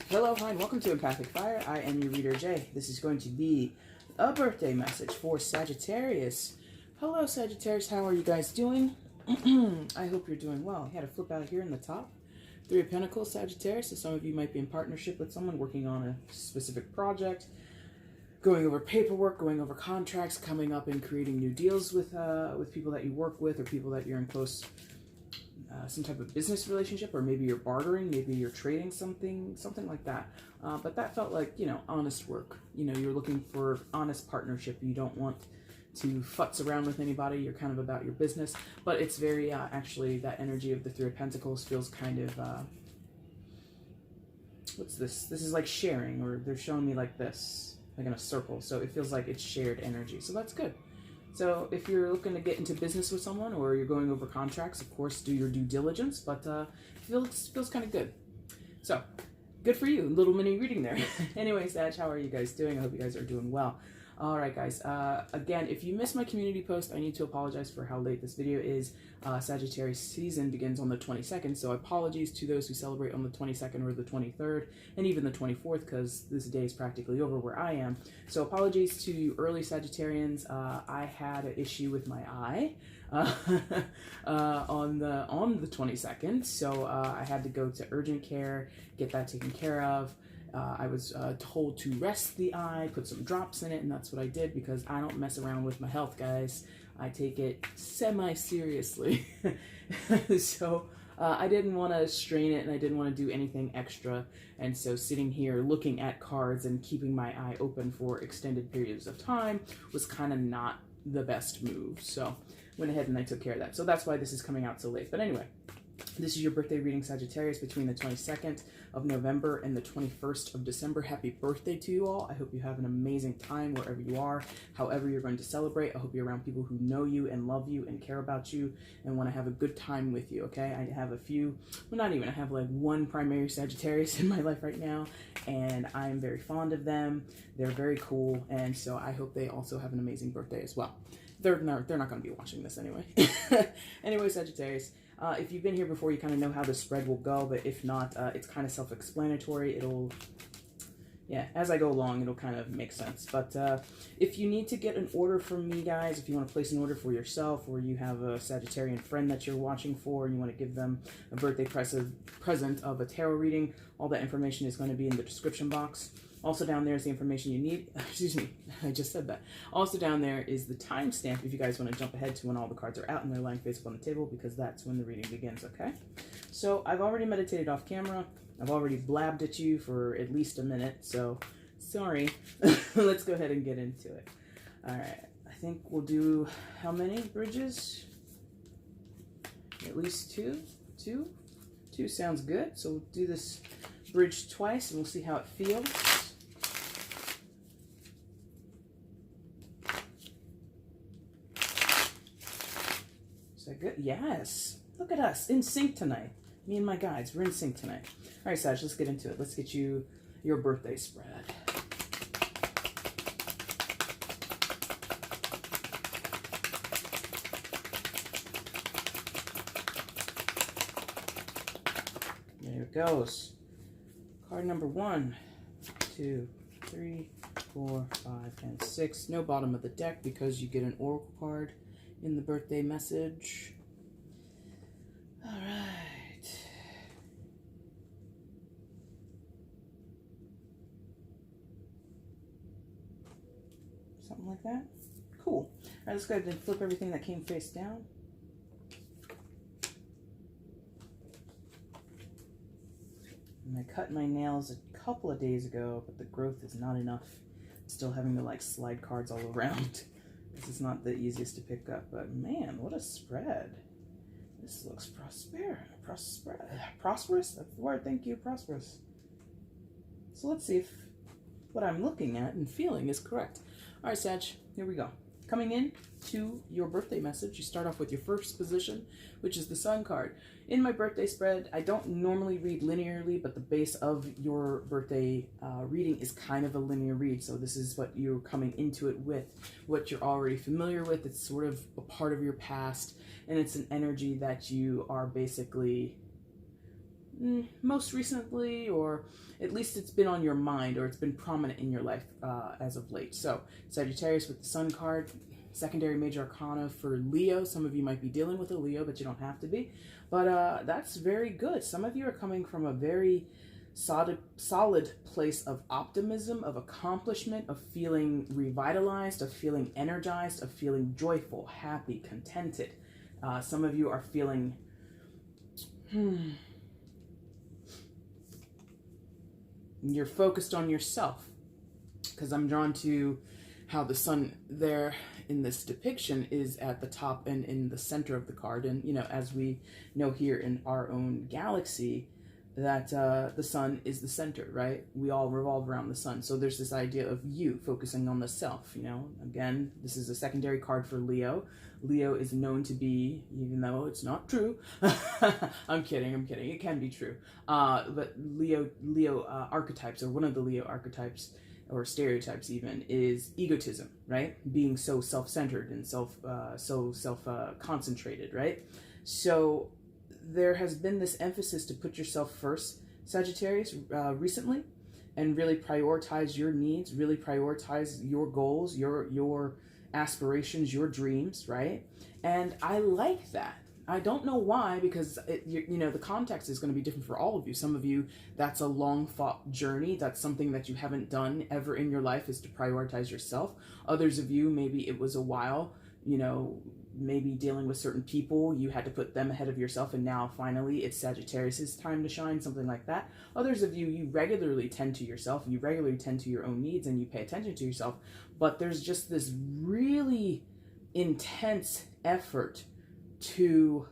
Hello, hi, and welcome to EmpathicFire. I am your reader, Jay. This is going to be a birthday message for Sagittarius. Hello, Sagittarius. How are you guys doing? I hope you're doing well. I had a flip out here in the top. Three of Pentacles, Sagittarius. So some of you might be in partnership with someone working on a specific project, going over paperwork, going over contracts, coming up and creating new deals with people that you work with or people that you're in close some type of business relationship, or maybe you're bartering, maybe you're trading something like that. But that felt like, honest work. You're looking for honest partnership. You don't want to futz around with anybody. You're kind of about your business. But it's very, actually, that energy of the Three of Pentacles feels kind of, what's this? This is like sharing, or they're showing me like this, like in a circle. So it feels like it's shared energy. So that's good. So if you're looking to get into business with someone, or you're going over contracts, of course, do your due diligence, but feels kind of good. So good for you. Little mini reading there. Anyway, Sag, how are you guys doing? I hope you guys are doing well. All right, guys. Again, if you missed my community post, I need to apologize for how late this video is. Sagittarius season begins on the 22nd, so apologies to those who celebrate on the 22nd or the 23rd, and even the 24th, because this day is practically over where I am. So apologies to you early Sagittarians. I had an issue with my eye on the 22nd, so I had to go to urgent care, get that taken care of. I was told to rest the eye, put some drops in it, and that's what I did because I don't mess around with my health, guys. I take it semi-seriously. So I didn't want to strain it, and I didn't want to do anything extra. And so sitting here looking at cards and keeping my eye open for extended periods of time was kind of not the best move. So went ahead and I took care of that. So that's why this is coming out so late. But anyway, this is your birthday reading, Sagittarius, between the 22nd of November and the 21st of December. Happy birthday to you all. I hope you have an amazing time wherever you are, however you're going to celebrate. I hope you're around people who know you and love you and care about you and want to have a good time with you, okay? I have a few, well, not even, I have like one primary Sagittarius in my life right now, and I'm very fond of them. They're very cool, and so I hope they also have an amazing birthday as well. They're not going to be watching this anyway. Anyway, Sagittarius. If you've been here before, you kind of know how the spread will go, but if not, it's kind of self-explanatory. As I go along, it'll kind of make sense. But if you need to get an order from me, guys, if you want to place an order for yourself, or you have a Sagittarian friend that you're watching for, and you want to give them a birthday present of a tarot reading, all that information is going to be in the description box. Also down there is the information you need. Excuse me, I just said that. Also down there is the timestamp if you guys want to jump ahead to when all the cards are out and they're lying face up on the table, because that's when the reading begins, okay? So I've already meditated off camera. I've already blabbed at you for at least a minute, so sorry. Let's go ahead and get into it. All right, I think we'll do how many bridges? At least two? Two sounds good. So we'll do this bridge twice and we'll see how it feels. Good. Yes. Look at us in sync tonight. Me and my guides, we're in sync tonight. All right, Sag, let's get into it. Let's get you your birthday spread. There it goes. Card number 1, 2, 3, 4, 5, and 6. No bottom of the deck because you get an oracle card in the birthday message. All right. Something like that. Cool. All right, let's go ahead and flip everything that came face down. And I cut my nails a couple of days ago, but the growth is not enough. I'm still having to like slide cards all around. This is not the easiest to pick up, but man, what a spread. This looks prosperous? That's the word, thank you, prosperous. So let's see if what I'm looking at and feeling is correct. All right, Sag, here we go. Coming in to your birthday message, you start off with your first position, which is the Sun card. In my birthday spread, I don't normally read linearly, but the base of your birthday reading is kind of a linear read. So this is what you're coming into it with, what you're already familiar with. It's sort of a part of your past, and it's an energy that you are basically most recently, or at least it's been on your mind, or it's been prominent in your life as of late. So Sagittarius with the Sun card, secondary major arcana for Leo. Some of you might be dealing with a Leo, but you don't have to be. But that's very good. Some of you are coming from a very solid place of optimism, of accomplishment, of feeling revitalized, of feeling energized, of feeling joyful, happy, contented. Some of you are feeling you're focused on yourself, because I'm drawn to how the sun there in this depiction is at the top and in the center of the card. And, you know, as we know here in our own galaxy, that the sun is the center, right? We all revolve around the sun. So there's this idea of you focusing on the self, you know. Again, this is a secondary card for Leo. Leo is known to be, even though it's not true, I'm kidding, it can be true. But Leo archetypes, or one of the Leo archetypes, or stereotypes even, is egotism, right? Being so self-centered and self-concentrated, right? So there has been this emphasis to put yourself first, Sagittarius, recently, and really prioritize your needs, really prioritize your goals, your aspirations, your dreams, right? And I like that. I don't know why, because you know, the context is going to be different for all of you. Some of you, that's a long fought journey. That's something that you haven't done ever in your life, is to prioritize yourself. Others of you, maybe it was a while, you know, maybe dealing with certain people, you had to put them ahead of yourself, and now finally it's Sagittarius's time to shine, something like that. Others of you, you regularly tend to yourself, you regularly tend to your own needs, and you pay attention to yourself, but there's just this really intense effort to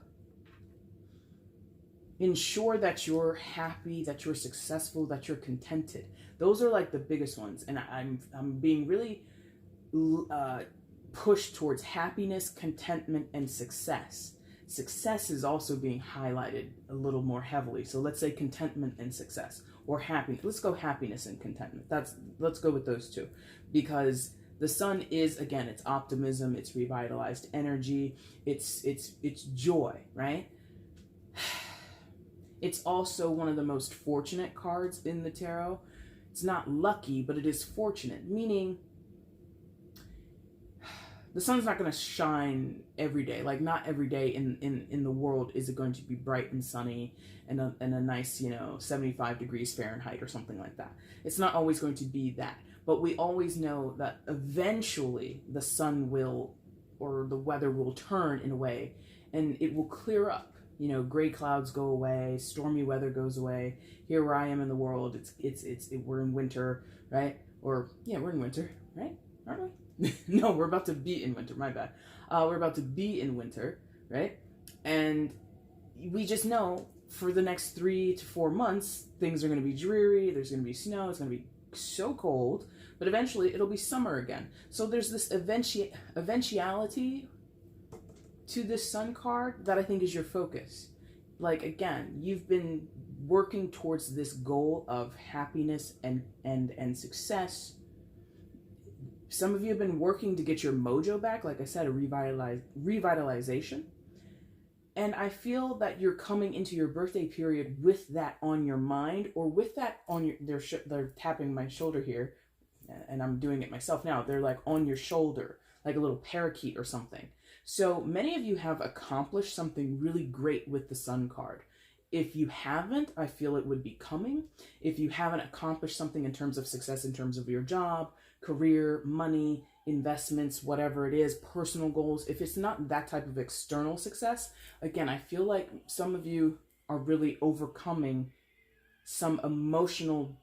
ensure that you're happy, that you're successful, that you're contented. Those are like the biggest ones, and I'm being really pushed towards happiness, contentment, and success. Success is also being highlighted a little more heavily. So let's say contentment and success, or happiness. Let's go happiness and contentment. Let's go with those two, because the sun is, again, it's optimism, it's revitalized energy, it's joy, right? It's also one of the most fortunate cards in the tarot. It's not lucky, but it is fortunate, meaning the sun's not going to shine every day. Like, not every day in the world is it going to be bright and sunny and a nice, you know, 75 degrees Fahrenheit or something like that. It's not always going to be that. But we always know that eventually the sun will, or the weather will turn in a way, and it will clear up. You know, gray clouds go away, stormy weather goes away. Here where I am in the world, we're in winter, right? Or, yeah, we're in winter, right? Aren't we? No, we're about to be in winter, my bad. We're about to be in winter, right? And we just know for the next 3 to 4 months, things are going to be dreary, there's going to be snow, it's going to be so cold, but eventually it'll be summer again. So there's this eventuality to this sun card that I think is your focus. Like, again, you've been working towards this goal of happiness and success. Some of you have been working to get your mojo back, like I said, a revitalization. And I feel that you're coming into your birthday period with that on your mind, or with that on your, they're tapping my shoulder here, and I'm doing it myself now. They're like on your shoulder, like a little parakeet or something. So many of you have accomplished something really great with the sun card. If you haven't, I feel it would be coming. If you haven't accomplished something in terms of success, in terms of your job, career, money, investments, whatever it is, personal goals, if it's not that type of external success, again, I feel like some of you are really overcoming some emotional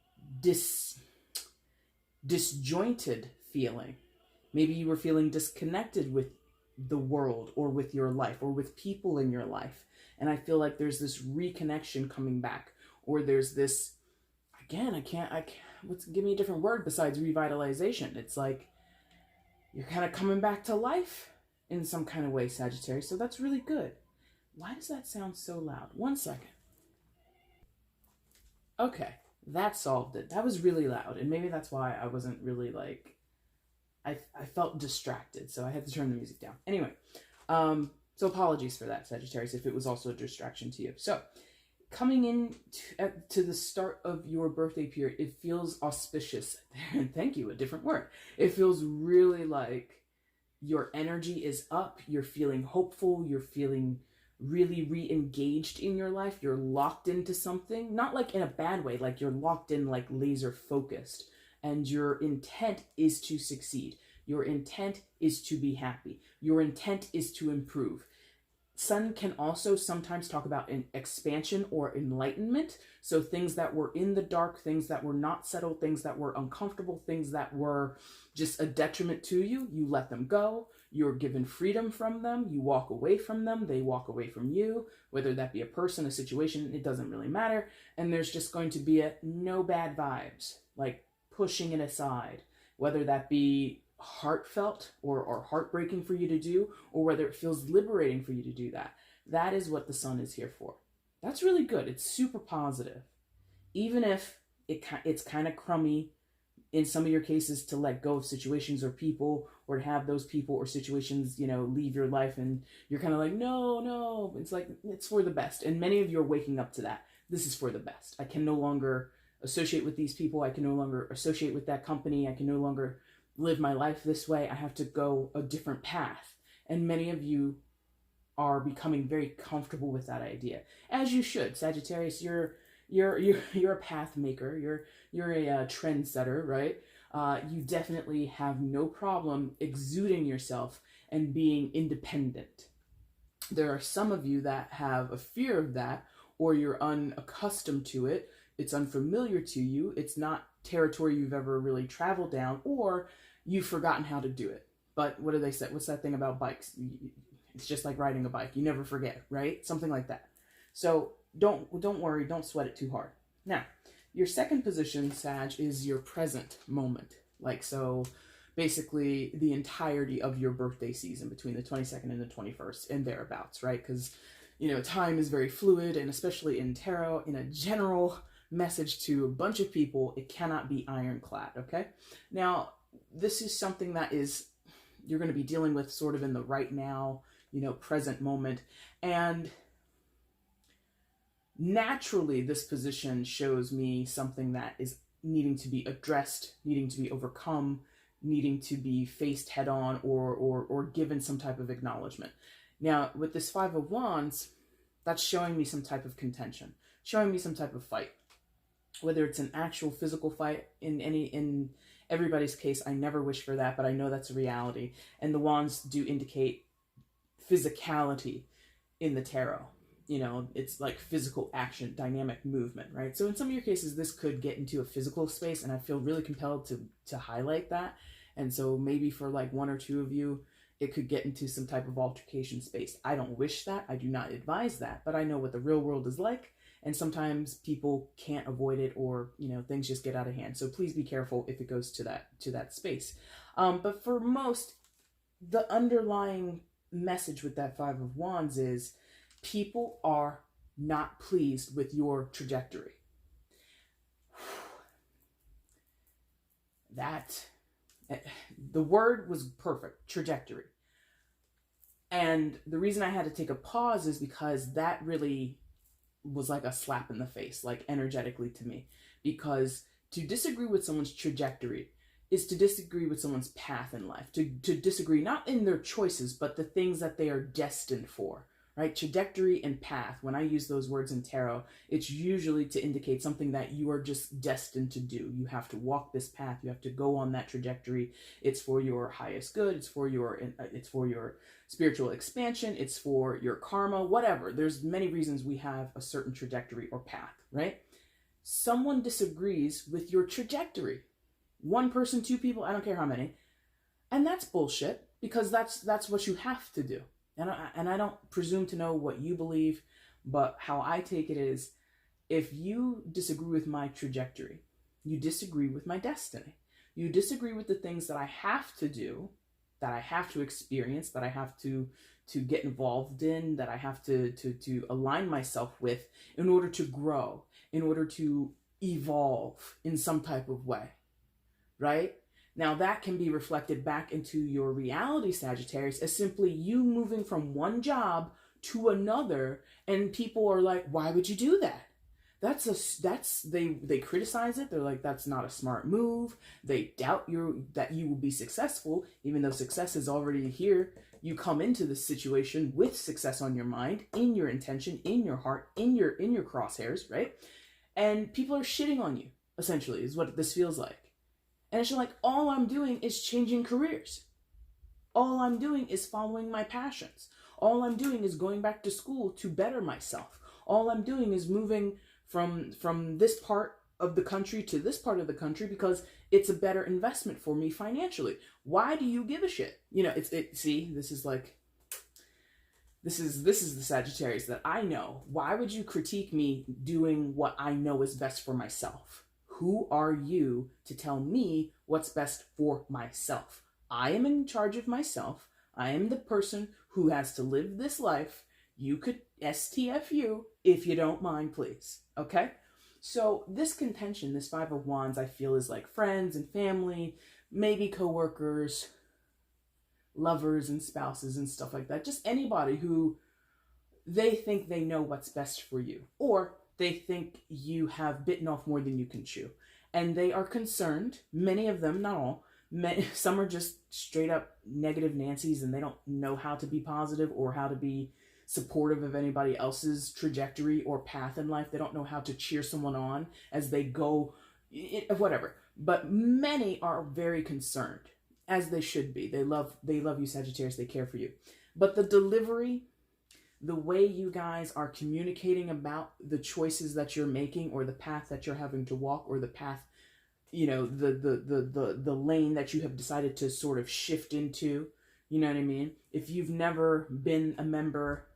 disjointed feeling. Maybe you were feeling disconnected with the world, or with your life, or with people in your life. And I feel like there's this reconnection coming back, or there's this, again, I can't, give me a different word besides revitalization. It's like you're kind of coming back to life in some kind of way, Sagittarius. So that's really good. Why does that sound so loud? 1 second. Okay, that solved it. That was really loud, and maybe that's why I wasn't really like, I felt distracted, so I had to turn the music down. Anyway, so apologies for that, Sagittarius, if it was also a distraction to you. So, coming in to the start of your birthday period, it feels auspicious. Thank you, a different word. It feels really like your energy is up, you're feeling hopeful, you're feeling really re-engaged in your life, you're locked into something, not like in a bad way, like you're locked in, like laser focused, and your intent is to succeed. Your intent is to be happy. Your intent is to improve. Sun can also sometimes talk about an expansion or enlightenment. So things that were in the dark, things that were not settled, things that were uncomfortable, things that were just a detriment to you, you let them go. You're given freedom from them. You walk away from them. They walk away from you, whether that be a person, a situation, it doesn't really matter. And there's just going to be no bad vibes, like pushing it aside, whether that be heartfelt or heartbreaking for you to do, or whether it feels liberating for you to do that. That is what the sun is here for. That's really good. It's super positive. Even if it's kind of crummy in some of your cases to let go of situations or people, or to have those people or situations, leave your life, and you're kind of like, no, it's like, it's for the best. And many of you are waking up to that. This is for the best. I can no longer associate with these people. I can no longer associate with that company. I can no longer live my life this way. I have to go a different path. And many of you are becoming very comfortable with that idea, as you should. Sagittarius, you're a path maker. You're a trendsetter, right? You definitely have no problem exuding yourself and being independent. There are some of you that have a fear of that, or you're unaccustomed to it. It's unfamiliar to you. It's not territory you've ever really traveled down, or you've forgotten how to do it. But what do they say? What's that thing about bikes? It's just like riding a bike. You never forget, right? Something like that. So don't worry. Don't sweat it too hard. Now, your second position, Sag, is your present moment. Like, so basically the entirety of your birthday season between the 22nd and the 21st and thereabouts, right? Because, time is very fluid, and especially in tarot, in a general message to a bunch of people, it cannot be ironclad, okay? Now, this is something that you're going to be dealing with sort of in the right now, present moment. And naturally, this position shows me something that is needing to be addressed, needing to be overcome, needing to be faced head on, or given some type of acknowledgement. Now, with this Five of Wands, that's showing me some type of contention, showing me some type of fight. Whether it's an actual physical fight, in everybody's case, I never wish for that, but I know that's a reality. And the wands do indicate physicality in the tarot. It's like physical action, dynamic movement, right? So in some of your cases, this could get into a physical space, and I feel really compelled to highlight that. And so maybe for like one or two of you, it could get into some type of altercation space. I don't wish that. I do not advise that, but I know what the real world is like. And sometimes people can't avoid it, or, things just get out of hand. So please be careful if it goes to that space. But for most, the underlying message with that Five of Wands is people are not pleased with your trajectory. The word was perfect, trajectory. And the reason I had to take a pause is because that really was like a slap in the face, like energetically to me. Because to disagree with someone's trajectory is to disagree with someone's path in life. To disagree not in their choices, but the things that they are destined for, right? Trajectory and path, when I use those words in tarot, it's usually to indicate something that you are just destined to do. You have to walk this path. You have to go on that trajectory. It's for your highest good. It's for your spiritual expansion. It's for your karma, whatever. There's many reasons we have a certain trajectory or path, right? Someone disagrees with your trajectory. One person, two people, I don't care how many. And that's bullshit, because that's what you have to do. And I don't presume to know what you believe, but how I take it is, if you disagree with my trajectory, you disagree with my destiny. You disagree with the things that I have to do, that I have to experience, that I have to get involved in, that I have to align myself with in order to grow, in order to evolve in some type of way, right? Now that can be reflected back into your reality, Sagittarius, as simply you moving from one job to another, and people are like, why would you do that? They criticize it. They're like, that's not a smart move. They doubt that you will be successful, even though success is already here. You come into this situation with success on your mind, in your intention, in your heart, in your crosshairs, right? And people are shitting on you, essentially, is what this feels like. And it's just like, all I'm doing is changing careers. All I'm doing is following my passions. All I'm doing is going back to school to better myself. All I'm doing is moving from this part of the country to this part of the country because it's a better investment for me financially. Why do you give a shit? See, this is the Sagittarius that I know. Why would you critique me doing what I know is best for myself? Who are you to tell me what's best for myself? I am in charge of myself. I am the person who has to live this life. You could STFU if you don't mind, please. Okay? So this contention, this Five of Wands, I feel is like friends and family, maybe coworkers, lovers and spouses and stuff like that. Just anybody who they think they know what's best for you, or they think you have bitten off more than you can chew. And they are concerned, many of them, not all, some are just straight up negative Nancy's and they don't know how to be positive or how to be supportive of anybody else's trajectory or path in life. They don't know how to cheer someone on as they go, whatever. But many are very concerned, as they should be. They love you, Sagittarius. They care for you. But the delivery, the way you guys are communicating about the choices that you're making, or the path that you're having to walk, or the path, the lane that you have decided to sort of shift into, you know what I mean? If you've never been a member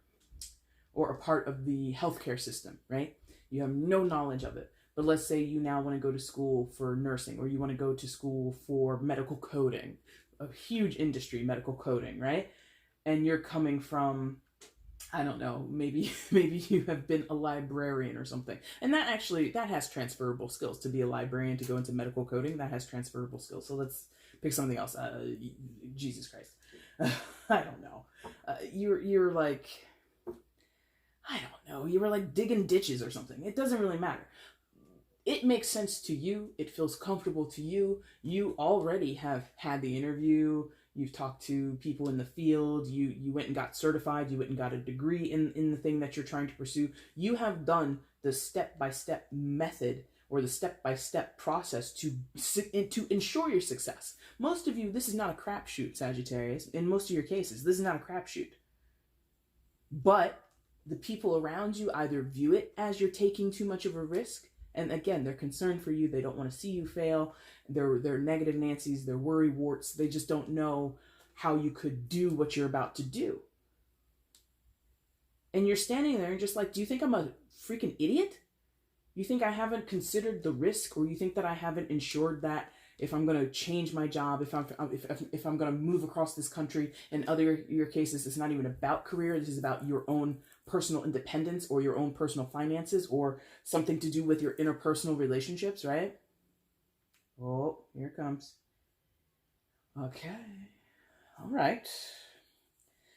or a part of the healthcare system, right? You have no knowledge of it. But let's say you now want to go to school for nursing, or you want to go to school for medical coding, a huge industry, medical coding, right? And you're coming from, I don't know, maybe you have been a librarian or something. And that has transferable skills. To be a librarian, to go into medical coding, that has transferable skills. So let's pick something else. Jesus Christ. I don't know. You're like, I don't know. You were like digging ditches or something. It doesn't really matter. It makes sense to you. It feels comfortable to you. You already have had the interview. You've talked to people in the field. You went and got certified. You went and got a degree in the thing that you're trying to pursue. You have done the step-by-step method, or the step-by-step process to ensure your success. Most of you, this is not a crapshoot, Sagittarius. In most of your cases, this is not a crapshoot. But the people around you either view it as you're taking too much of a risk, and again, they're concerned for you. They don't want to see you fail. They're negative Nancy's. They're worry warts. They just don't know how you could do what you're about to do. And you're standing there and just like, do you think I'm a freaking idiot? You think I haven't considered the risk, or you think that I haven't ensured that if I'm going to change my job, if I'm going to move across this country, in other your cases, it's not even about career. This is about your own personal independence, or your own personal finances, or something to do with your interpersonal relationships, right? Oh, here it comes. Okay. All right.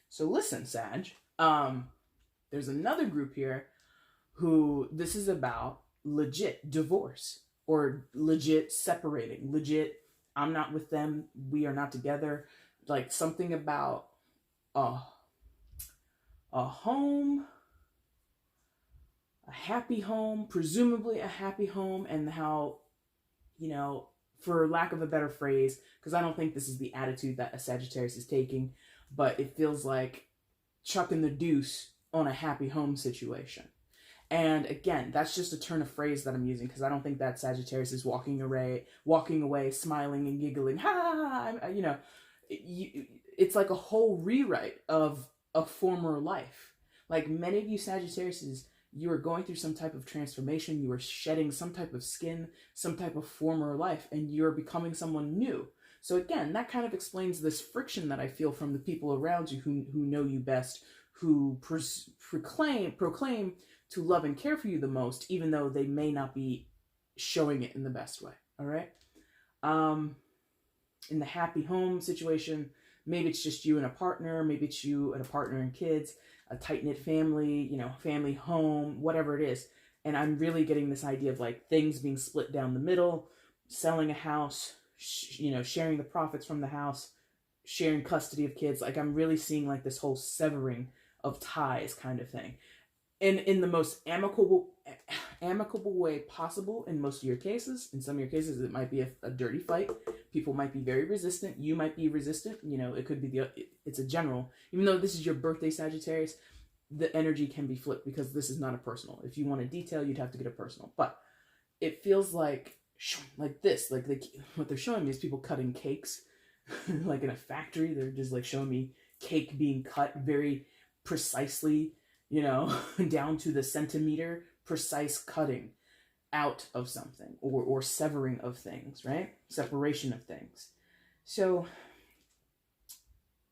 So listen, Sag. There's another group here who this is about legit divorce, or legit separating, legit, I'm not with them, we are not together. Like something about a home, a happy home, presumably a happy home, and how, for lack of a better phrase, because I don't think this is the attitude that a Sagittarius is taking, but it feels like chucking the deuce on a happy home situation. And again, that's just a turn of phrase that I'm using, because I don't think that Sagittarius is walking away, smiling and giggling. Ha! It's like a whole rewrite of a former life. Like many of you Sagittariuses, you are going through some type of transformation. You are shedding some type of skin, some type of former life, and you're becoming someone new. So again, that kind of explains this friction that I feel from the people around you who know you best, who proclaim to love and care for you the most, even though they may not be showing it in the best way. All right. In the happy home situation, Maybe it's just you and a partner, maybe it's you and a partner and kids, a tight-knit family, you know, family home, whatever it is. And I'm really getting this idea of like things being split down the middle, selling a house, you know, sharing the profits from the house, sharing custody of kids. Like I'm really seeing like this whole severing of ties kind of thing. And in the most amicable way possible in most of your cases. In some of your cases, it might be a dirty fight. People might be very resistant. You might be resistant. You know, it could be it's a general. Even though this is your birthday, Sagittarius, the energy can be flipped because this is not a personal. If you want a detail, you'd have to get a personal. But it feels like this. Like what they're showing me is people cutting cakes. Like in a factory, they're just like showing me cake being cut very precisely, you know, down to the centimeter, precise cutting out of something or severing of things, right? Separation of things. So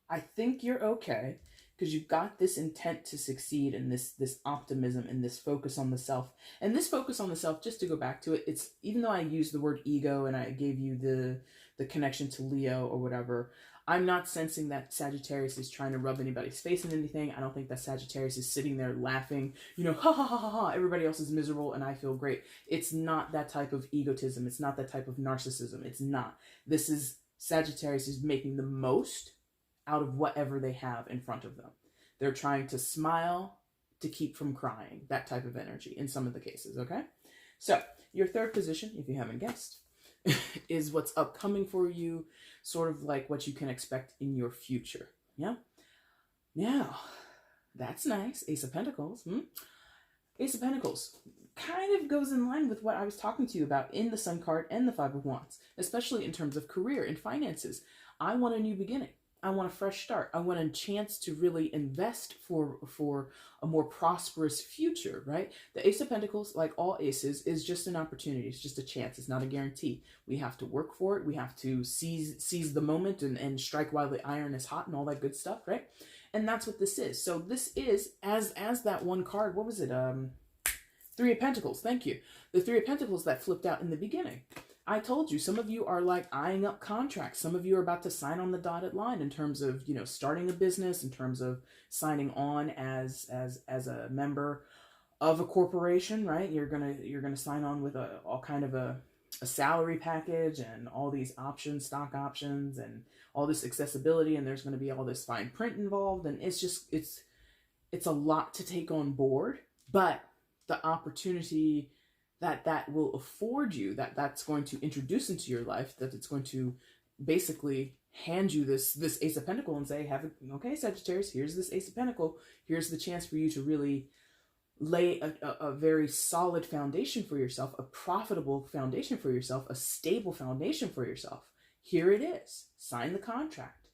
I think you're okay because you've got this intent to succeed and this optimism and this focus on the self. And this focus on the self, just to go back to it, it's even though I use the word ego and I gave you the connection to Leo or whatever, I'm not sensing that Sagittarius is trying to rub anybody's face in anything. I don't think that Sagittarius is sitting there laughing, you know, ha ha ha ha ha, everybody else is miserable and I feel great. It's not that type of egotism. It's not that type of narcissism. It's not. This is Sagittarius is making the most out of whatever they have in front of them. They're trying to smile to keep from crying. That type of energy in some of the cases, okay? So your third position, if you haven't guessed, is what's upcoming for you, sort of like what you can expect in your future. Yeah. Now, that's nice. Ace of Pentacles. Ace of Pentacles kind of goes in line with what I was talking to you about in the Sun card and the Five of Wands, especially in terms of career and finances. I want a new beginning. I want a fresh start. I want a chance to really invest for a more prosperous future, right? The Ace of Pentacles, like all aces, is just an opportunity. It's just a chance. It's not a guarantee. We have to work for it. We have to seize the moment and strike while the iron is hot and all that good stuff, right? And that's what this is. So this is, as that one card, what was it? Three of Pentacles. Thank you. The Three of Pentacles that flipped out in the beginning. I told you, some of you are like eyeing up contracts. Some of you are about to sign on the dotted line in terms of, you know, starting a business, in terms of signing on as a member of a corporation, right? You're gonna sign on with all kind of a salary package and all these options, stock options, and all this accessibility, and there's going to be all this fine print involved, and it's a lot to take on board, but the opportunity that will afford you, that's going to introduce into your life, that it's going to basically hand you this Ace of Pentacle and say, okay, Sagittarius, here's this Ace of Pentacle. Here's the chance for you to really lay a very solid foundation for yourself, a profitable foundation for yourself, a stable foundation for yourself. Here it is. Sign the contract.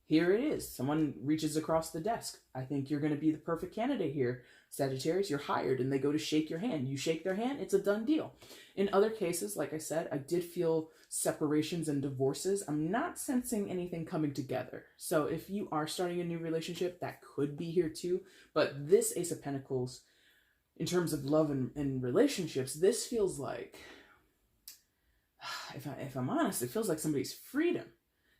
Here it is. Someone reaches across the desk. I think you're going to be the perfect candidate here, Sagittarius. You're hired, and they go to shake your hand. You shake their hand, it's a done deal. In other cases, like I said, I did feel separations and divorces. I'm not sensing anything coming together. So if you are starting a new relationship, that could be here too. But this Ace of Pentacles, in terms of love and relationships, this feels like, if I'm honest, it feels like somebody's freedom.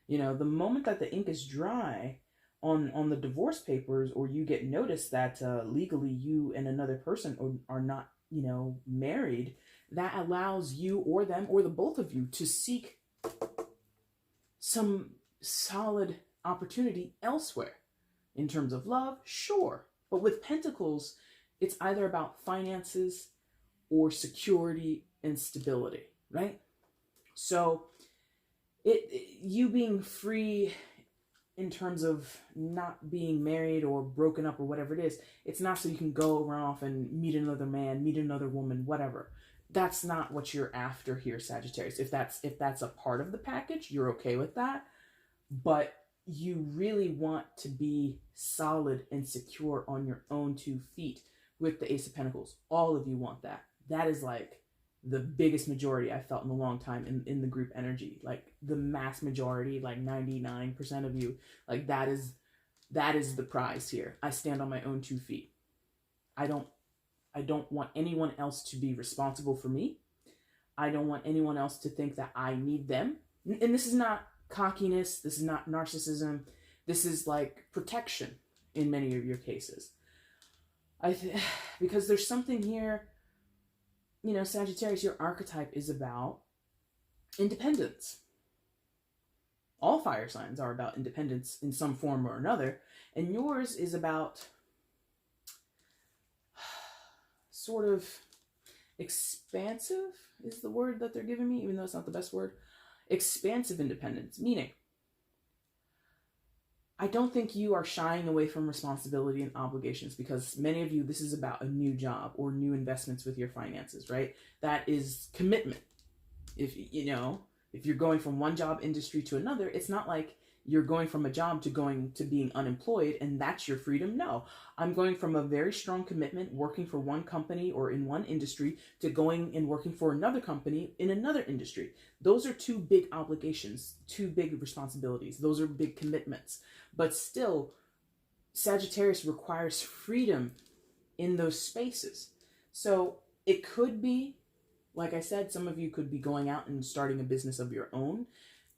You know, the moment that the ink is dry on the divorce papers, or you get notice that legally you and another person are not, you know, married, that allows you or them or the both of you to seek some solid opportunity elsewhere. In terms of love, sure. But with Pentacles, it's either about finances or security and stability, right? So you being free in terms of not being married or broken up or whatever it is, it's not so you can go run off and meet another man, meet another woman, whatever. That's not what you're after here, Sagittarius. If that's a part of the package, you're okay with that. But you really want to be solid and secure on your own 2 feet with the Ace of Pentacles. All of you want that. That is like the biggest majority I felt in a long time in the group energy. Like the mass majority, like 99% of you, like that is the prize here. I stand on my own 2 feet. I don't want anyone else to be responsible for me. I don't want anyone else to think that I need them. And this is not cockiness. This is not narcissism. This is like protection in many of your cases. Because there's something here, you know, Sagittarius, your archetype is about independence. All fire signs are about independence in some form or another, and yours is about sort of expansive is the word that they're giving me, even though it's not the best word. Expansive independence, meaning I don't think you are shying away from responsibility and obligations, because many of you, this is about a new job or new investments with your finances, right? That is commitment. If you're going from one job industry to another, it's not like you're going from a job to being unemployed and that's your freedom. No, I'm going from a very strong commitment working for one company or in one industry to going and working for another company in another industry. Those are two big obligations, two big responsibilities. Those are big commitments. But still, Sagittarius requires freedom in those spaces. So it could be, like I said, some of you could be going out and starting a business of your own.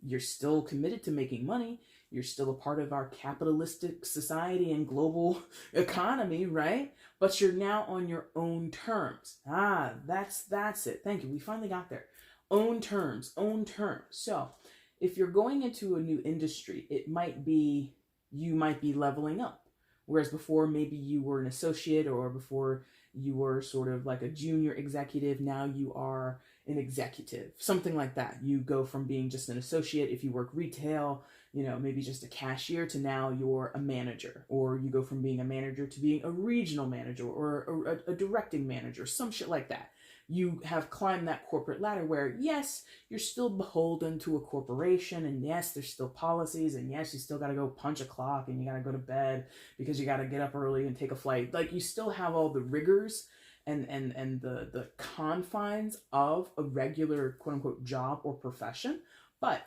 You're still committed to making money. You're still a part of our capitalistic society and global economy, right? But you're now on your own terms. That's it. Thank you. We finally got there. Own terms, own terms. So if you're going into a new industry, you might be leveling up. Whereas before, maybe you were an associate, or before you were sort of like a junior executive, now you are an executive, something like that. You go from being just an associate, if you work retail, maybe just a cashier, to now you're a manager, or you go from being a manager to being a regional manager or a directing manager, some shit like that. You have climbed that corporate ladder where, yes, you're still beholden to a corporation, and yes, there's still policies, and yes, you still got to go punch a clock, and you got to go to bed because you got to get up early and take a flight. Like, you still have all the rigors and the confines of a regular quote-unquote job or profession. But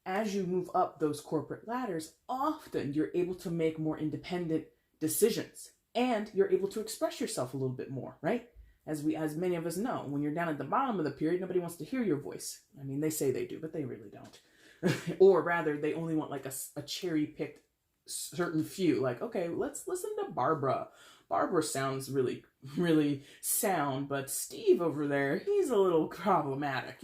as you move up those corporate ladders, often you're able to make more independent decisions, and you're able to express yourself a little bit more, right? As many of us know, when you're down at the bottom of the pyramid, nobody wants to hear your voice. I mean, they say they do, but they really don't. Or rather, they only want like a cherry-picked certain few. Like, okay, let's listen to Barbara. Barbara sounds really, really sound, but Steve over there, he's a little problematic,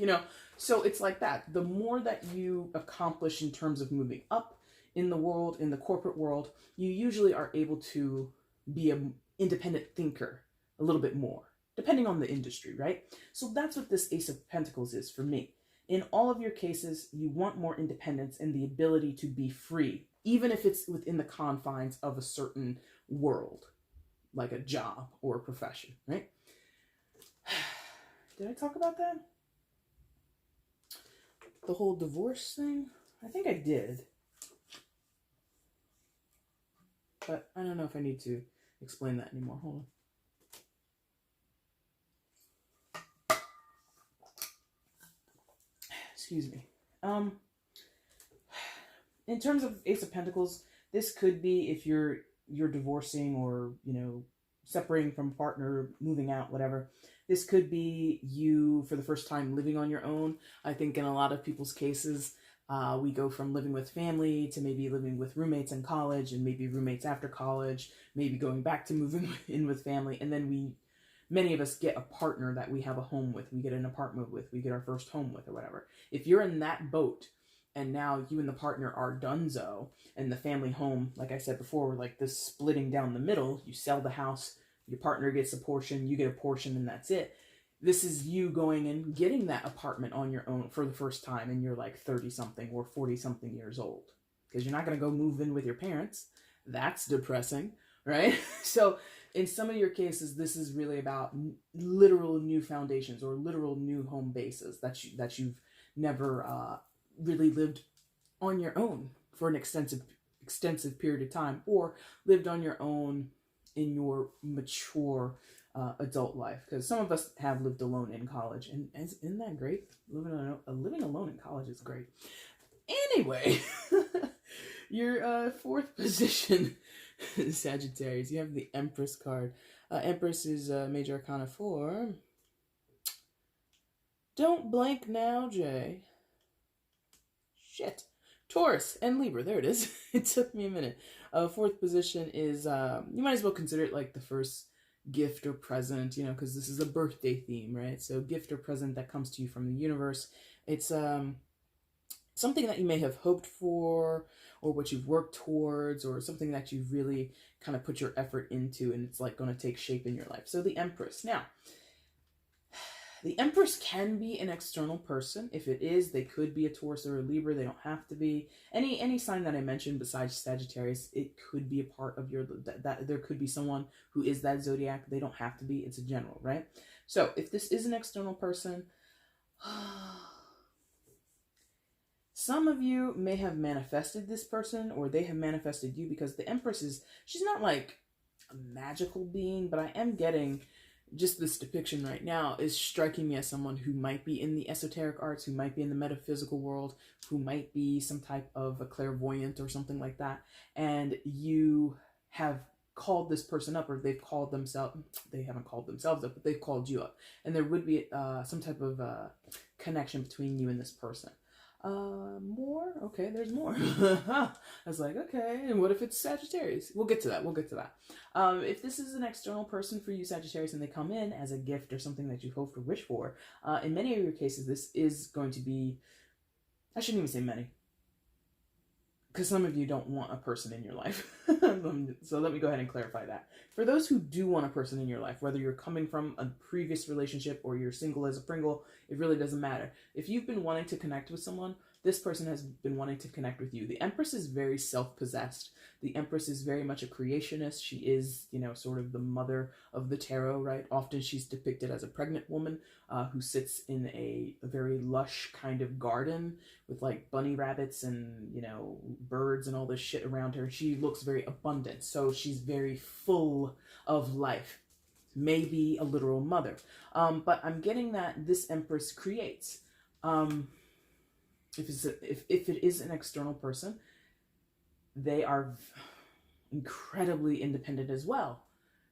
So it's like that. The more that you accomplish in terms of moving up in the world, in the corporate world, you usually are able to be an independent thinker a little bit more, depending on the industry, right? So that's what this Ace of Pentacles is for me. In all of your cases, you want more independence and the ability to be free, even if it's within the confines of a certain world, like a job or a profession, right? Did I talk about that? The whole divorce thing? I think I did. But I don't know if I need to explain that anymore. Hold on. Excuse me. In terms of Ace of Pentacles, this could be if you're divorcing or, separating from a partner, moving out, whatever. This could be you for the first time living on your own. I think in a lot of people's cases, we go from living with family to maybe living with roommates in college, and maybe roommates after college, maybe going back to moving in with family. And then many of us get a partner that we have a home with, we get an apartment with, we get our first home with, or whatever. If you're in that boat and now you and the partner are donezo, and the family home, like I said before, like this splitting down the middle, you sell the house, your partner gets a portion, you get a portion, and that's it. This is you going and getting that apartment on your own for the first time, and you're like 30-something or 40-something years old. Because you're not going to go move in with your parents. That's depressing, right? So in some of your cases, this is really about literal new foundations or literal new home bases that you've never really lived on your own for an extensive period of time, or lived on your own in your mature adult life. Because some of us have lived alone in college, and isn't that great? Living alone in college is great. Anyway, your fourth position, Sagittarius, you have the Empress card. Empress is Major Arcana 4. Don't blank now, Jay. Shit. Taurus and Libra. There it is. It took me a minute. Fourth position is, you might as well consider it like the first gift or present, you know, because this is a birthday theme, right? So gift or present that comes to you from the universe. It's something that you may have hoped for, or what you've worked towards, or something that you've really kind of put your effort into, and it's like going to take shape in your life. So the Empress. Now, the Empress can be an external person. If it is, they could be a Taurus or a Libra. They don't have to be. Any sign that I mentioned besides Sagittarius, it could be a part of your, that there could be someone who is that zodiac. They don't have to be. It's a general, right? So if this is an external person, some of you may have manifested this person, or they have manifested you, because the Empress is, she's not like a magical being, but I am getting just this depiction right now is striking me as someone who might be in the esoteric arts, who might be in the metaphysical world, who might be some type of a clairvoyant or something like that. And you have called this person up, or they've called themselves, they haven't called themselves up, but they've called you up. And there would be some type of connection between you and this person. More? Okay, there's more. I was like, okay, and what if it's Sagittarius? We'll get to that. If this is an external person for you, Sagittarius, and they come in as a gift or something that you hope or wish for, in many of your cases, this is going to be, I shouldn't even say many, because some of you don't want a person in your life. So let me go ahead and clarify that. For those who do want a person in your life, whether you're coming from a previous relationship or you're single as a Pringle, it really doesn't matter. If you've been wanting to connect with someone, this person has been wanting to connect with you. The Empress is very self-possessed. The Empress is very much a creationist. She is, you know, sort of the mother of the tarot, right? Often she's depicted as a pregnant woman who sits in a very lush kind of garden with like bunny rabbits and, you know, birds and all this shit around her. She looks very abundant. So she's very full of life. Maybe a literal mother. But I'm getting that this Empress creates. If it is an external person, they are incredibly independent as well.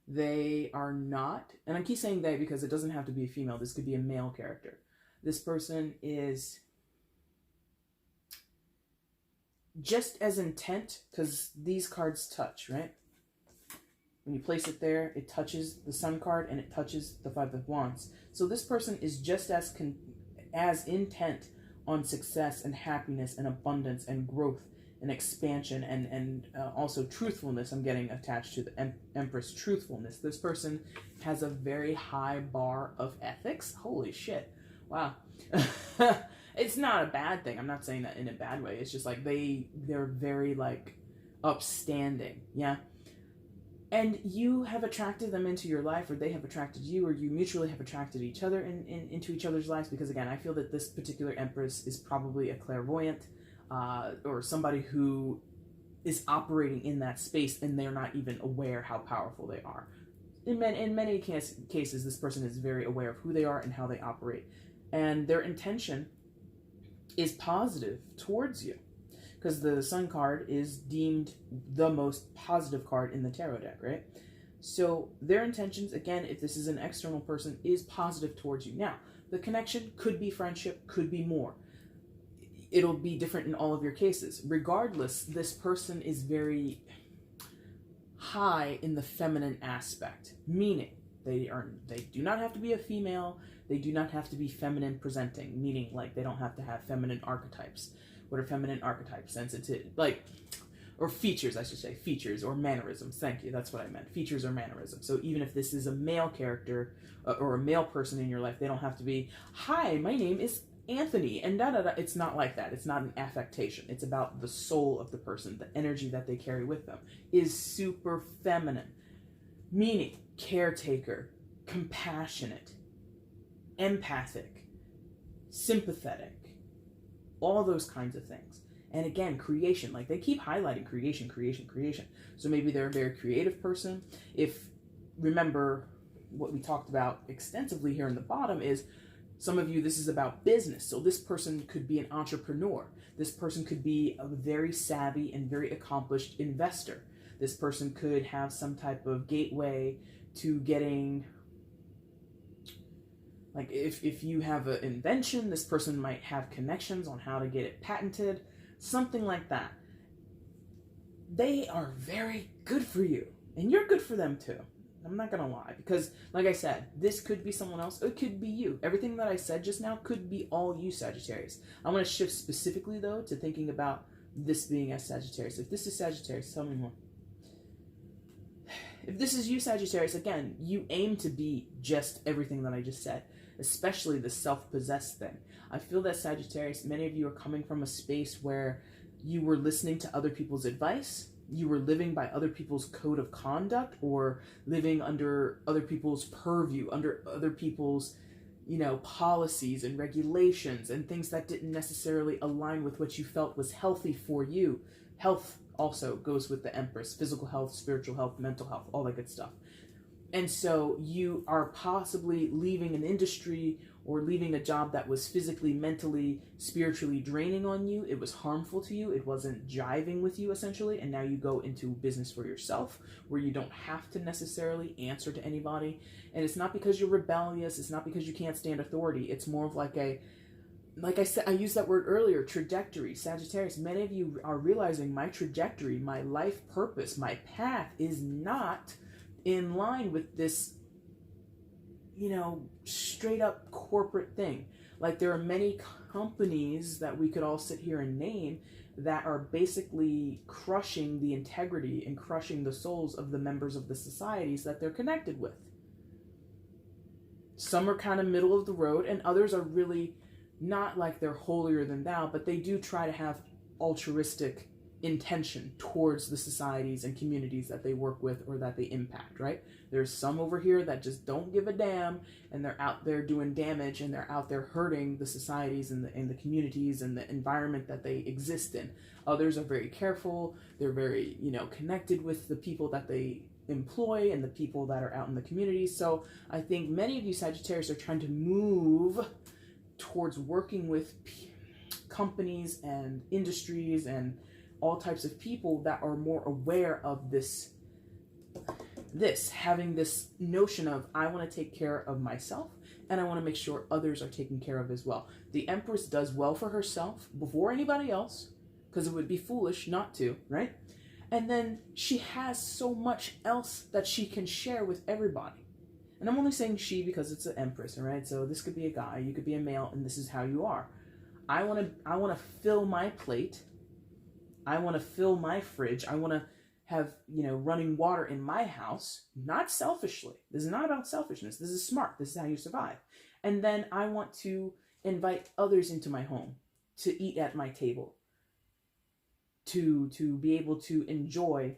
They are not, and I keep saying they because it doesn't have to be a female. This could be a male character. This person is just as intent, because these cards touch, right? When you place it there, it touches the Sun card and it touches the Five of Wands. So this person is just as intent on success and happiness and abundance and growth and expansion and also truthfulness. I'm getting attached to the Empress truthfulness. This person has a very high bar of ethics. Holy shit. Wow. It's not a bad thing. I'm not saying that in a bad way. It's just like they're very like upstanding. Yeah. And you have attracted them into your life, or they have attracted you, or you mutually have attracted each other into each other's lives. Because again, I feel that this particular Empress is probably a clairvoyant, or somebody who is operating in that space, and they're not even aware how powerful they are. In many cases, this person is very aware of who they are and how they operate, and their intention is positive towards you. Because the Sun card is deemed the most positive card in the tarot deck, right? So their intentions, again, if this is an external person, is positive towards you. Now, the connection could be friendship, could be more. It'll be different in all of your cases. Regardless, this person is very high in the feminine aspect, meaning they do not have to be a female, they do not have to be feminine presenting, meaning like they don't have to have feminine archetypes. What are feminine archetypes? Sensitive, like, or features, I should say. Features or mannerisms. Thank you. That's what I meant. Features or mannerisms. So even if this is a male character or a male person in your life, they don't have to be, hi, my name is Anthony, and da-da-da. It's not like that. It's not an affectation. It's about the soul of the person. The energy that they carry with them is super feminine. Meaning, caretaker, compassionate, empathic, sympathetic, all those kinds of things. And again, creation, like they keep highlighting creation. So maybe they're a very creative person. Remember what we talked about extensively here in the bottom is some of you, this is about business. So this person could be an entrepreneur. This person could be a very savvy and very accomplished investor. This person could have some type of gateway to getting, like if you have an invention, this person might have connections on how to get it patented. something like that. They are very good for you, and you're good for them too. I'm not gonna lie, because like I said, this could be someone else, it could be you. Everything that I said just now could be all you, Sagittarius. I want to shift specifically though to thinking about this being as Sagittarius. If this is Sagittarius, tell me more. If this is you, Sagittarius, again, you aim to be just everything that I just said, especially the self-possessed thing. I feel that, Sagittarius, many of you are coming from a space where you were listening to other people's advice, you were living by other people's code of conduct, or living under other people's purview, under other people's, policies and regulations and things that didn't necessarily align with what you felt was healthy for you. Health also goes with the Empress: physical health, spiritual health, mental health, all that good stuff. And so you are possibly leaving an industry or leaving a job that was physically, mentally, spiritually draining on you. It was harmful to you. It wasn't jiving with you, essentially. And now you go into business for yourself, where you don't have to necessarily answer to anybody. And it's not because you're rebellious. It's not because you can't stand authority. It's more of like I said, I used that word earlier, trajectory. Sagittarius, many of you are realizing my trajectory, my life purpose, my path is not in line with this, straight up corporate thing. Like, there are many companies that we could all sit here and name that are basically crushing the integrity and crushing the souls of the members of the societies that they're connected with. Some are kind of middle of the road, and others are really not like they're holier than thou, but they do try to have altruistic intention towards the societies and communities that they work with or that they impact, right? There's some over here that just don't give a damn, and they're out there doing damage, and they're out there hurting the societies and the communities and the environment that they exist in. Others are very careful. They're very, connected with the people that they employ and the people that are out in the community. So I think many of you, Sagittarius, are trying to move towards working with companies and industries and all types of people that are more aware of this having this notion of, I want to take care of myself, and I want to make sure others are taken care of as well. The Empress does well for herself before anybody else, because it would be foolish not to, right? And then she has so much else that she can share with everybody. And I'm only saying she because it's an Empress, all right? So this could be a guy, you could be a male, and this is how you are. I want to fill my plate. I want to fill my fridge. I want to have, running water in my house, not selfishly. This is not about selfishness. This is smart. This is how you survive. And then I want to invite others into my home to eat at my table, to be able to enjoy,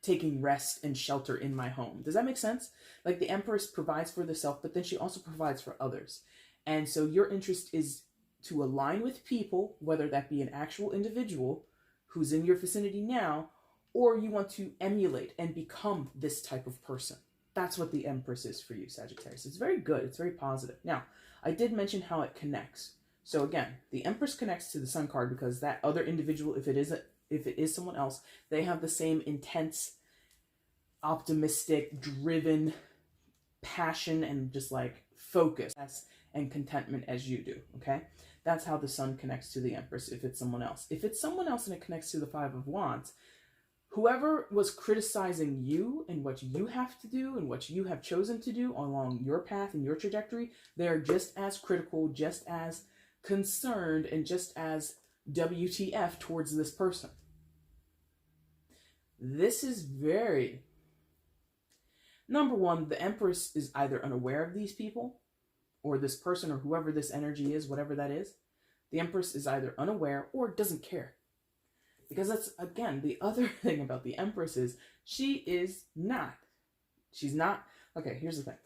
taking rest and shelter in my home. Does that make sense? Like, the Empress provides for the self, but then she also provides for others. And so your interest is to align with people, whether that be an actual individual who's in your vicinity now, or you want to emulate and become this type of person. That's what the Empress is for you, Sagittarius. It's very good. It's very positive. Now, I did mention how it connects. So again, the Empress connects to the Sun card because that other individual, if it is someone else, they have the same intense, optimistic, driven passion and just like focus and contentment as you do, okay? That's how the Sun connects to the Empress if it's someone else. If it's someone else and it connects to the Five of Wands, whoever was criticizing you and what you have to do and what you have chosen to do along your path and your trajectory, they're just as critical, just as concerned, and just as WTF towards this person. This is very... Number one, the Empress is either unaware of these people, or this person, or whoever this energy is, whatever that is. The Empress is either unaware or doesn't care. Because that's, again, the other thing about the Empress is she's not. Okay, here's the thing.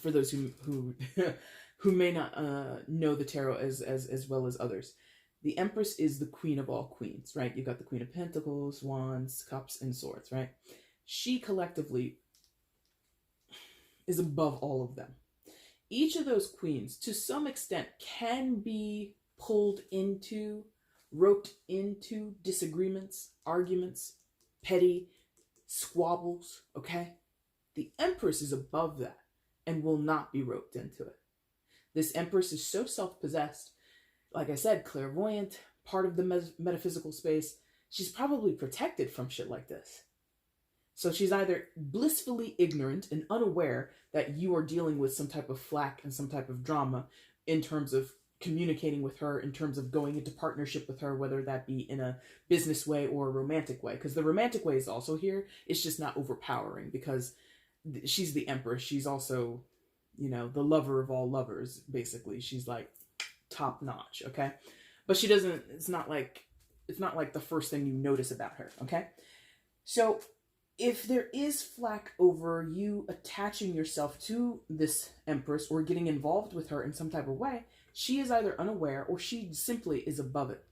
For those who who may not know the tarot as well as others. The Empress is the queen of all queens, right? You've got the Queen of Pentacles, Wands, Cups, and Swords, right? She collectively is above all of them. Each of those queens, to some extent, can be pulled into, roped into disagreements, arguments, petty squabbles, okay? The Empress is above that and will not be roped into it. This Empress is so self-possessed like I said, clairvoyant, part of the metaphysical space. She's probably protected from shit like this. So she's either blissfully ignorant and unaware that you are dealing with some type of flack and some type of drama in terms of communicating with her, in terms of going into partnership with her, whether that be in a business way or a romantic way. Because the romantic way is also here. It's just not overpowering because she's the empress. She's also, the lover of all lovers, basically. She's like top notch, okay? But she doesn't, it's not like the first thing you notice about her, okay? So if there is flack over you attaching yourself to this empress or getting involved with her in some type of way, she is either unaware or she simply is above it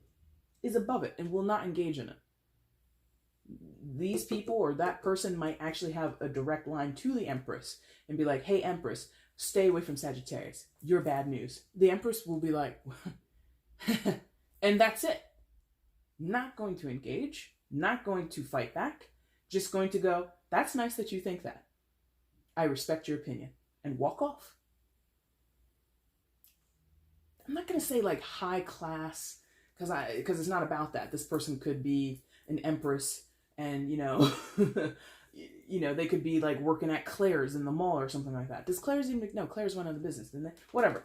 and will not engage in it. These people or that person might actually have a direct line to the empress and be like, hey, empress, stay away from Sagittarius. You're bad news. The empress will be like, and that's it. Not going to engage, not going to fight back, just going to go, that's nice that you think that. I respect your opinion, and walk off. I'm not going to say like high class, because it's not about that. This person could be an empress and, they could be like working at Claire's in the mall or something like that. Does Claire's even, no, Claire's went out of business, didn't they? Whatever.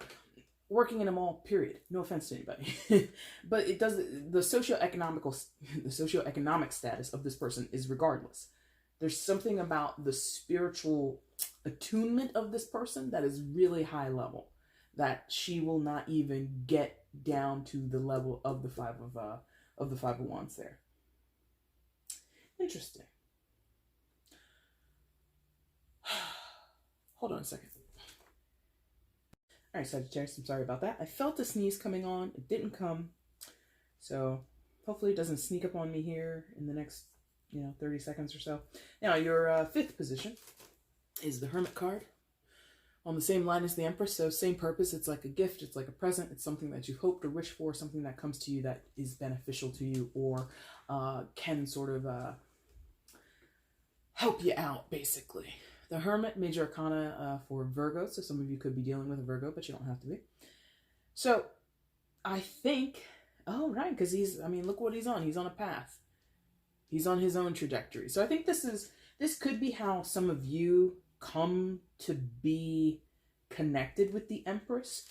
Working in a mall, period. No offense to anybody. But it does, the socioeconomic status of this person is regardless. There's something about the spiritual attunement of this person that is really high level, that she will not even get down to the level of the five of wands there. Interesting. Hold on a second. All right, Sagittarius, I'm sorry about that. I felt a sneeze coming on. It didn't come. So hopefully it doesn't sneak up on me here in the next, 30 seconds or so. Now, your fifth position is the Hermit card. On the same line as the Empress, so same purpose. It's like a gift. It's like a present. It's something that you hoped or wish for, something that comes to you that is beneficial to you or can sort of help you out, basically. The Hermit, major arcana for Virgo, so some of you could be dealing with a Virgo, but you don't have to be. So, I think, right, because look what he's on. He's on a path. He's on his own trajectory. So I think this could be how some of you come to be connected with the Empress.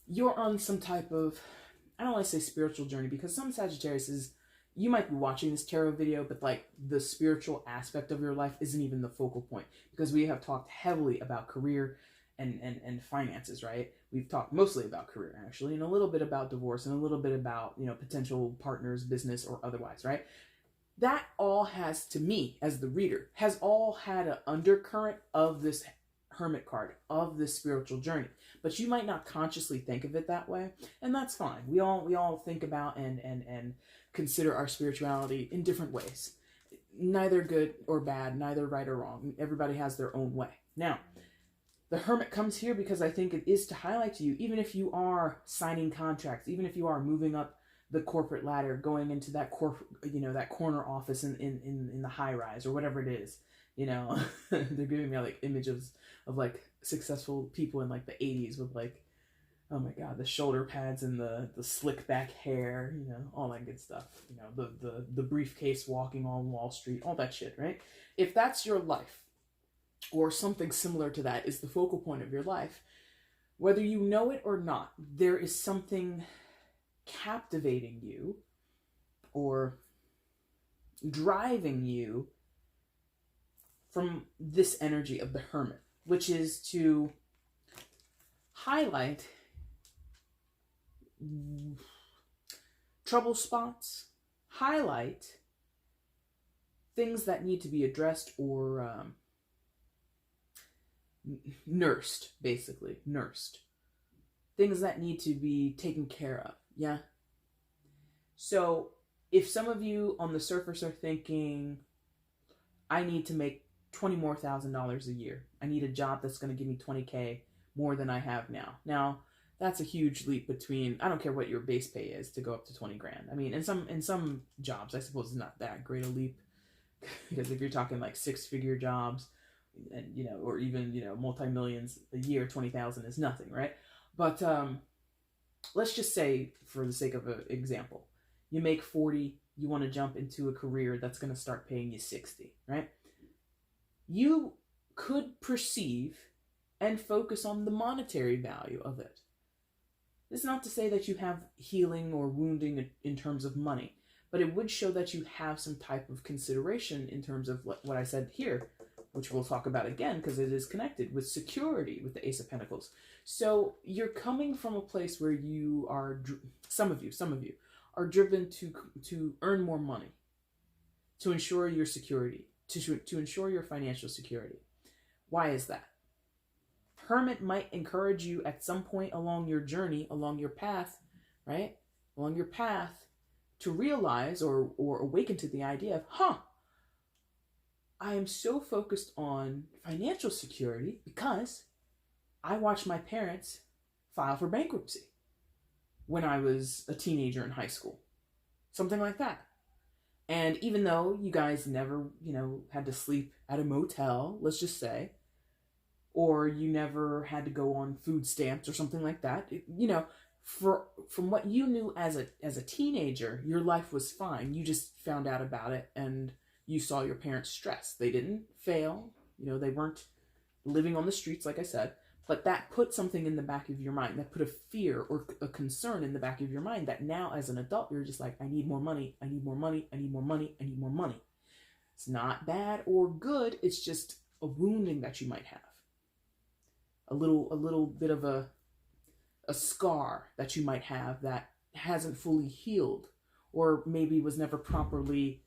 You're on some type of, I don't want to say spiritual journey, because some Sagittarius is, you might be watching this tarot video, but like the spiritual aspect of your life isn't even the focal point, because we have talked heavily about career and finances, right? We've talked mostly about career, actually, and a little bit about divorce and a little bit about, potential partners, business or otherwise, right? That all has, to me, as the reader, has all had an undercurrent of this Hermit card, of this spiritual journey. But you might not consciously think of it that way, and that's fine. We all think about and consider our spirituality in different ways. Neither good or bad, neither right or wrong. Everybody has their own way. Now, the Hermit comes here because I think it is to highlight to you, even if you are signing contracts, even if you are moving up the corporate ladder, going into that that corner office in the high rise or whatever it is, they're giving me like images of like successful people in like the 80s with like, oh my god, the shoulder pads and the slick back hair, all that good stuff, the briefcase walking on Wall Street, all that shit, right? If that's your life, or something similar to that is the focal point of your life, whether you know it or not, there is something captivating you or driving you from this energy of the Hermit, which is to highlight trouble spots, highlight things that need to be addressed or nursed, basically, nursed. Things that need to be taken care of, yeah? So, if some of you on the surface are thinking, I need to make $20,000 more a year. I need a job that's going to give me $20K more than I have now. Now, that's a huge leap between, I don't care what your base pay is to go up to 20 grand. I mean, in some jobs, I suppose it's not that great a leap, because if you're talking like 6-figure jobs, and or even multi-millions a year, 20,000 is nothing, right? But let's just say, for the sake of an example, you make 40, you want to jump into a career that's going to start paying you 60, right? You could perceive and focus on the monetary value of it. It's not to say that you have healing or wounding in terms of money, but it would show that you have some type of consideration in terms of what I said here, which we'll talk about again because it is connected with security with the Ace of Pentacles. So you're coming from a place where you are, some of you are driven to earn more money, to ensure your security, to ensure your financial security. Why is that? Hermit might encourage you at some point along your journey, along your path, right? Along your path to realize or awaken to the idea of, I am so focused on financial security because I watched my parents file for bankruptcy when I was a teenager in high school. Something like that. And even though you guys never, had to sleep at a motel, let's just say, or you never had to go on food stamps or something like that, from what you knew as a teenager, your life was fine. You just found out about it and you saw your parents stressed. They didn't fail. They weren't living on the streets, like I said, but that put something in the back of your mind. That put a fear or a concern in the back of your mind that now as an adult, you're just like, I need more money. I need more money. I need more money. I need more money. It's not bad or good. It's just a wounding that you might have. A little bit of a scar that you might have that hasn't fully healed, or maybe was never properly,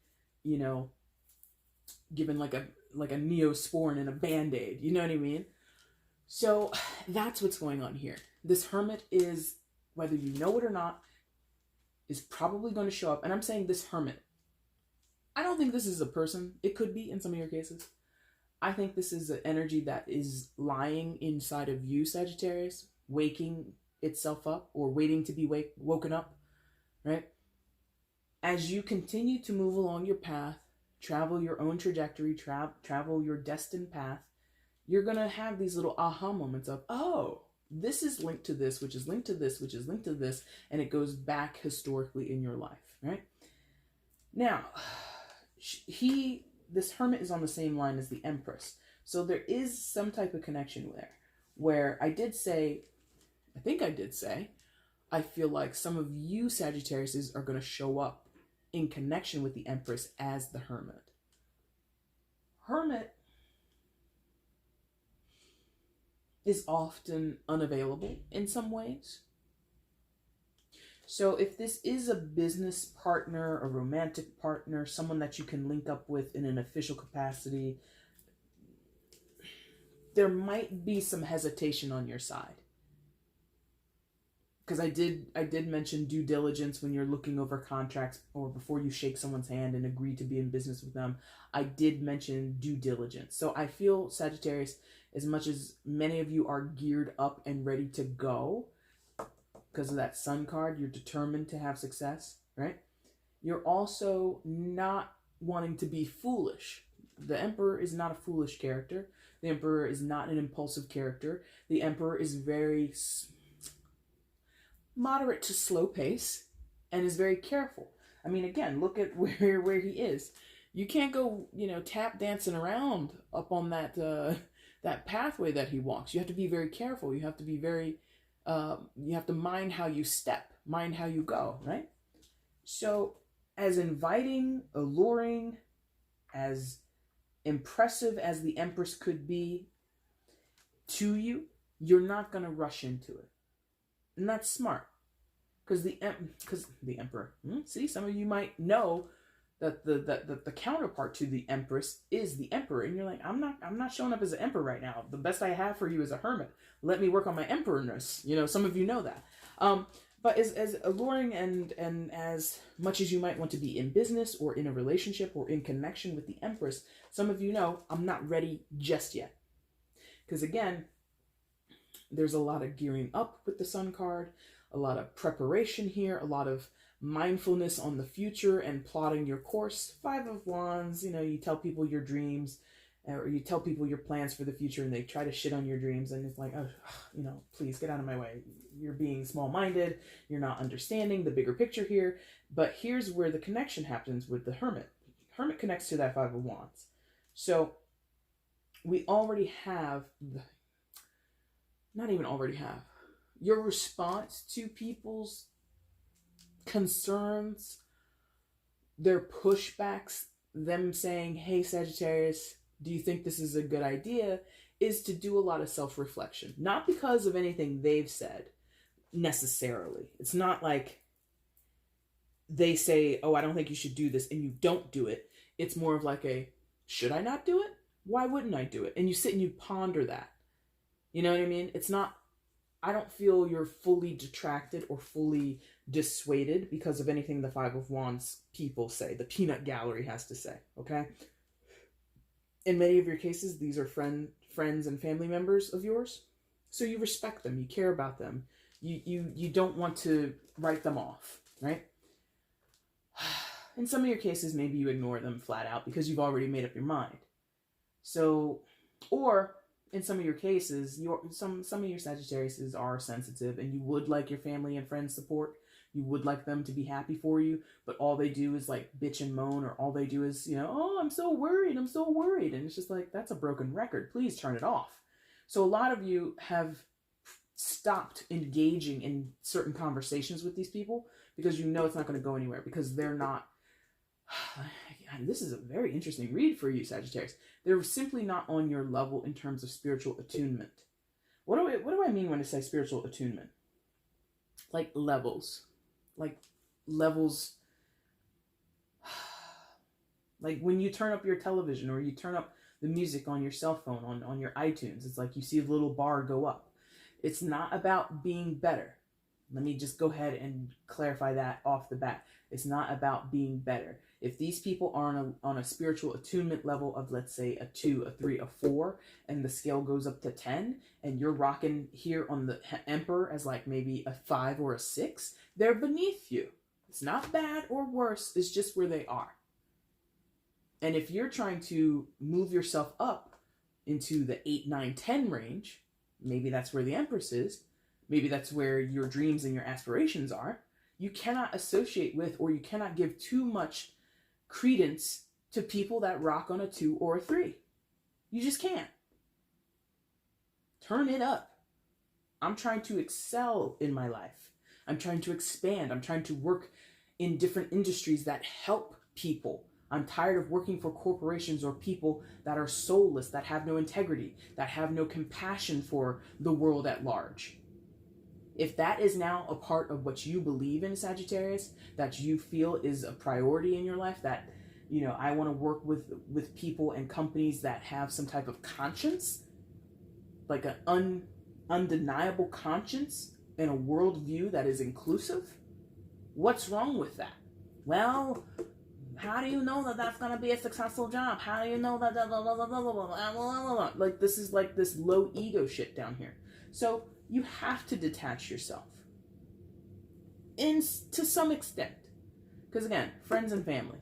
given like a neosporin and a Band-Aid, you know what I mean? So that's what's going on here. This Hermit is, whether you know it or not, is probably going to show up. And I'm saying this Hermit, I don't think this is a person. It could be in some of your cases. I think this is an energy that is lying inside of you, Sagittarius, waking itself up or waiting to be woken up, right? As you continue to move along your path, travel your own trajectory, travel your destined path, you're going to have these little aha moments of, oh, this is linked to this, which is linked to this, which is linked to this, and it goes back historically in your life, right? Now, this Hermit is on the same line as the Empress. So there is some type of connection there where I feel like some of you Sagittariuses are going to show up in connection with the Empress as the Hermit. Hermit is often unavailable in some ways. So if this is a business partner, a romantic partner, someone that you can link up with in an official capacity, there might be some hesitation on your side. Because I did mention due diligence when you're looking over contracts or before you shake someone's hand and agree to be in business with them. I did mention due diligence. So I feel, Sagittarius, as much as many of you are geared up and ready to go, because of that Sun card, you're determined to have success, right? You're also not wanting to be foolish. The Emperor is not a foolish character. The Emperor is not an impulsive character. The Emperor is very moderate to slow pace and is very careful. I mean, again, look at where he is. You can't go, tap dancing around up on that that pathway that he walks. You have to be very careful. You have to be very you have to mind how you step, mind how you go, right? So as inviting, alluring, as impressive as the Empress could be to you, you're not going to rush into it. And that's smart. Because the Emperor, see, some of you might know that the counterpart to the Empress is the Emperor, and you're like, I'm not showing up as an Emperor right now. The best I have for you is a Hermit. Let me work on my Emperorness. Some of you know that. But as alluring and as much as you might want to be in business or in a relationship or in connection with the Empress, some of you know I'm not ready just yet. Because again, there's a lot of gearing up with the Sun card, a lot of preparation here, a lot of mindfulness on the future and plotting your course. 5 of Wands, you tell people your dreams or you tell people your plans for the future and they try to shit on your dreams, and it's like, oh, you know, please get out of my way. You're being small-minded. You're not understanding the bigger picture here. But here's where the connection happens with the Hermit. Hermit connects to that Five of Wands. So we already have, not even already have, your response to people's concerns, their pushbacks, them saying, hey, Sagittarius, do you think this is a good idea, is to do a lot of self-reflection. Not because of anything they've said, necessarily. It's not like they say, oh, I don't think you should do this, and you don't do it. It's more of like a, should I not do it? Why wouldn't I do it? And you sit and you ponder that. You know what I mean? It's not, I don't feel you're fully detracted or fully dissuaded because of anything the Five of Wands people say, the peanut gallery has to say, okay? In many of your cases, these are friends and family members of yours. So you respect them, you care about them. You don't want to write them off, right? In some of your cases, maybe you ignore them flat out because you've already made up your mind. So, or in some of your cases, some of your Sagittariuses are sensitive and you would like your family and friends support. You would like them to be happy for you, but all they do is like bitch and moan, or all they do is, you know, oh, I'm so worried. And it's just like, that's a broken record. Please turn it off. So a lot of you have stopped engaging in certain conversations with these people because you know it's not going to go anywhere, because they're not, this is a very interesting read for you, Sagittarius. They're simply not on your level in terms of spiritual attunement. What do I mean when I say spiritual attunement? Like levels. Like when you turn up your television or you turn up the music on your cell phone, on your iTunes, it's like you see a little bar go up. It's not about being better. Let me just go ahead and clarify that off the bat. It's not about being better. If these people are on a spiritual attunement level of, let's say, a 2, a 3, a 4, and the scale goes up to 10, and you're rocking here on the Emperor as like maybe a 5 or a 6, they're beneath you. It's not bad or worse. It's just where they are. And if you're trying to move yourself up into the 8, 9, 10 range, maybe that's where the Empress is. Maybe that's where your dreams and your aspirations are. You cannot associate with, or you cannot give too much credence to people that rock on a 2 or a 3. You just can't. Turn it up. I'm trying to excel in my life. I'm trying to expand. I'm trying to work in different industries that help people. I'm tired of working for corporations or people that are soulless, that have no integrity, that have no compassion for the world at large. If that is now a part of what you believe in, Sagittarius, that you feel is a priority in your life, that, you know, I want to work with people and companies that have some type of conscience, like an undeniable conscience and a worldview that is inclusive, what's wrong with that? Well, how do you know that that's going to be a successful job? How do you know that, like, this is like this low ego shit down here. So you have to detach yourself to some extent. Because again, friends and family,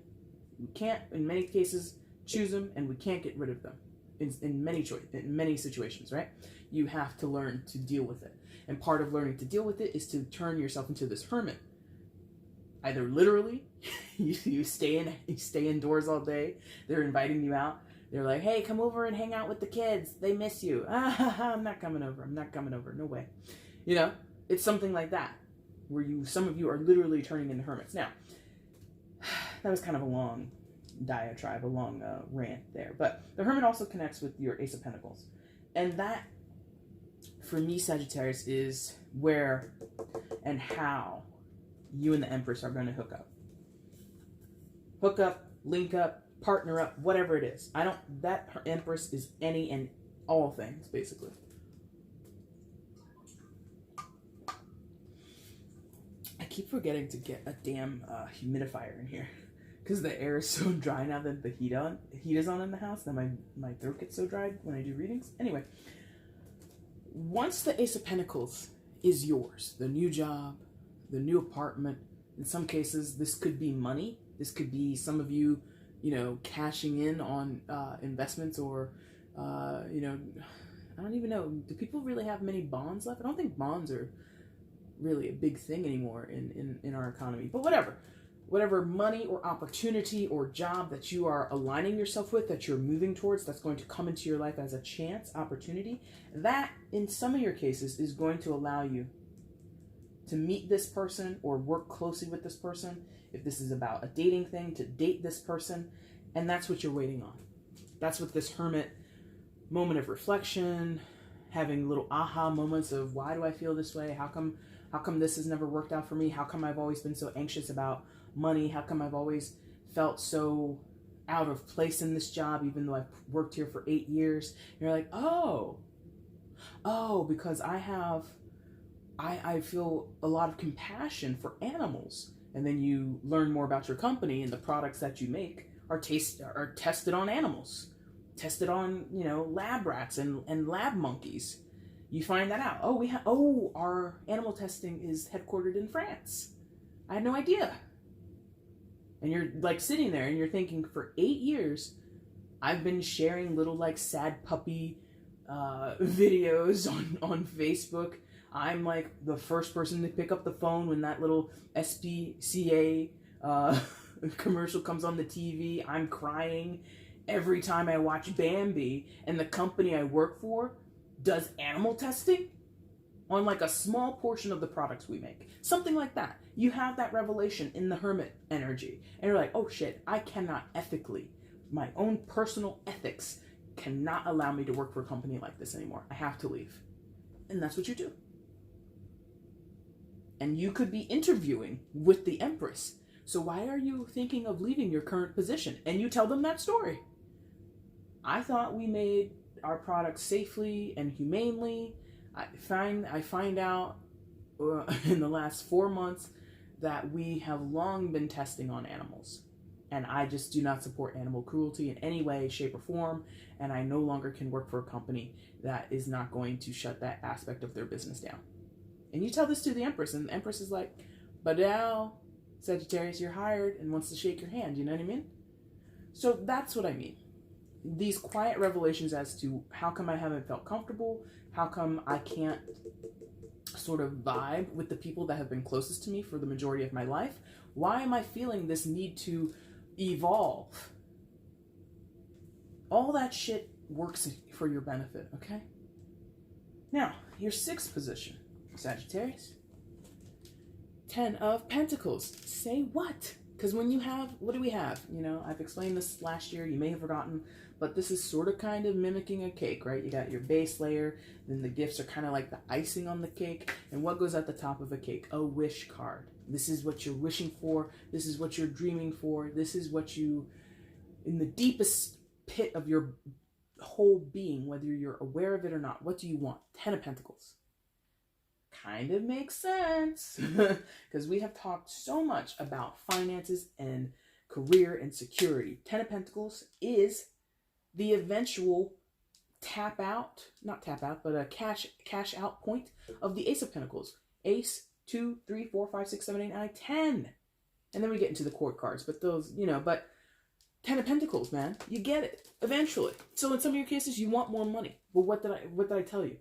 we can't, in many cases, choose them, and we can't get rid of them in many situations, right? You have to learn to deal with it. And part of learning to deal with it is to turn yourself into this hermit. Either literally, you stay indoors all day, they're inviting you out, they're like, hey, come over and hang out with the kids, they miss you. I'm not coming over, no way. You know, it's something like that, where some of you are literally turning into hermits. Now, that was kind of a long diatribe, a long rant there, but the hermit also connects with your Ace of Pentacles. And that, for me, Sagittarius, is where and how you and the Empress are going to hook up. Hook up, link up, partner up, whatever it is. That Empress is any and all things, basically. I keep forgetting to get a damn humidifier in here, because the air is so dry now that the heat is on in the house, that my throat gets so dry when I do readings. Anyway, once the Ace of Pentacles is yours, the new job, the new apartment, in some cases this could be money, this could be some of you cashing in on investments or, I don't even know. Do people really have many bonds left? I don't think bonds are really a big thing anymore in our economy. But whatever money or opportunity or job that you are aligning yourself with, that you're moving towards, that's going to come into your life as a chance opportunity, that in some of your cases is going to allow you to meet this person or work closely with this person. If this is about a dating thing, to date this person, and that's what you're waiting on. That's what this hermit moment of reflection, having little aha moments of, why do I feel this way? How come this has never worked out for me? How come I've always been so anxious about money? How come I've always felt so out of place in this job, even though I've worked here for 8 years? And you're like, oh, because I feel a lot of compassion for animals. And then you learn more about your company, and the products that you make are tested on animals, tested on, lab rats and lab monkeys. You find that out. Our animal testing is headquartered in France. I had no idea. And you're like sitting there and you're thinking, for 8 years, I've been sharing little like sad puppy videos on Facebook. I'm like the first person to pick up the phone when that little SPCA commercial comes on the TV. I'm crying every time I watch Bambi, and the company I work for does animal testing on like a small portion of the products we make. Something like that. You have that revelation in the hermit energy, and you're like, oh shit, I cannot ethically, my own personal ethics cannot allow me to work for a company like this anymore. I have to leave. And that's what you do. And you could be interviewing with the Empress. So why are you thinking of leaving your current position? And you tell them that story. I thought we made our products safely and humanely. I find out in the last 4 months that we have long been testing on animals. And I just do not support animal cruelty in any way, shape, or form. And I no longer can work for a company that is not going to shut that aspect of their business down. And you tell this to the Empress, and the Empress is like, but now, Sagittarius, you're hired, and wants to shake your hand, you know what I mean? So that's what I mean. These quiet revelations as to how come I haven't felt comfortable, how come I can't sort of vibe with the people that have been closest to me for the majority of my life. Why am I feeling this need to evolve? All that shit works for your benefit, okay? Now, your 6th position, Sagittarius. 10 of Pentacles. Say what? Because when you have, what do we have? I've explained this last year, you may have forgotten, but this is sort of kind of mimicking a cake, right? You got your base layer, then the gifts are kind of like the icing on the cake, and what goes at the top of a cake? A wish card. This is what you're wishing for, this is what you're dreaming for, this is what you, in the deepest pit of your whole being, whether you're aware of it or not, what do you want? 10 of Pentacles. Kind of makes sense because we have talked so much about finances and career and security. 10 of Pentacles is the eventual not tap out, but a cash out point of the Ace of Pentacles. Ace, 2, 3, 4, 5, 6, 7, 8, 9, 10. And then we get into the court cards, but those, but 10 of Pentacles, man, you get it eventually. So in some of your cases, you want more money. But what did I tell you?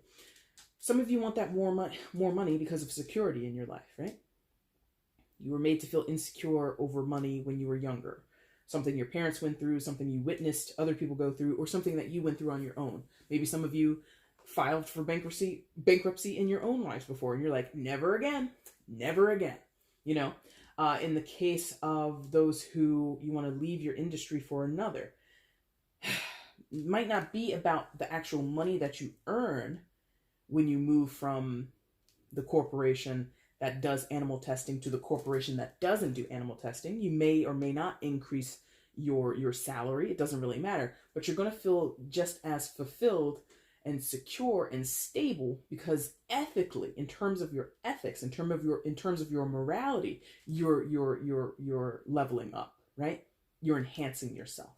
Some of you want that more money because of security in your life, right? You were made to feel insecure over money when you were younger. Something your parents went through, something you witnessed other people go through, or something that you went through on your own. Maybe some of you filed for bankruptcy in your own lives before, and you're like, never again, never again. In the case of those who you want to leave your industry for another, it might not be about the actual money that you earn when you move from the corporation that does animal testing to the corporation that doesn't do animal testing. You may or may not increase your salary. It doesn't really matter, but you're going to feel just as fulfilled and secure and stable because ethically, in terms of your ethics, in terms of your morality, you're leveling up, right? You're enhancing yourself.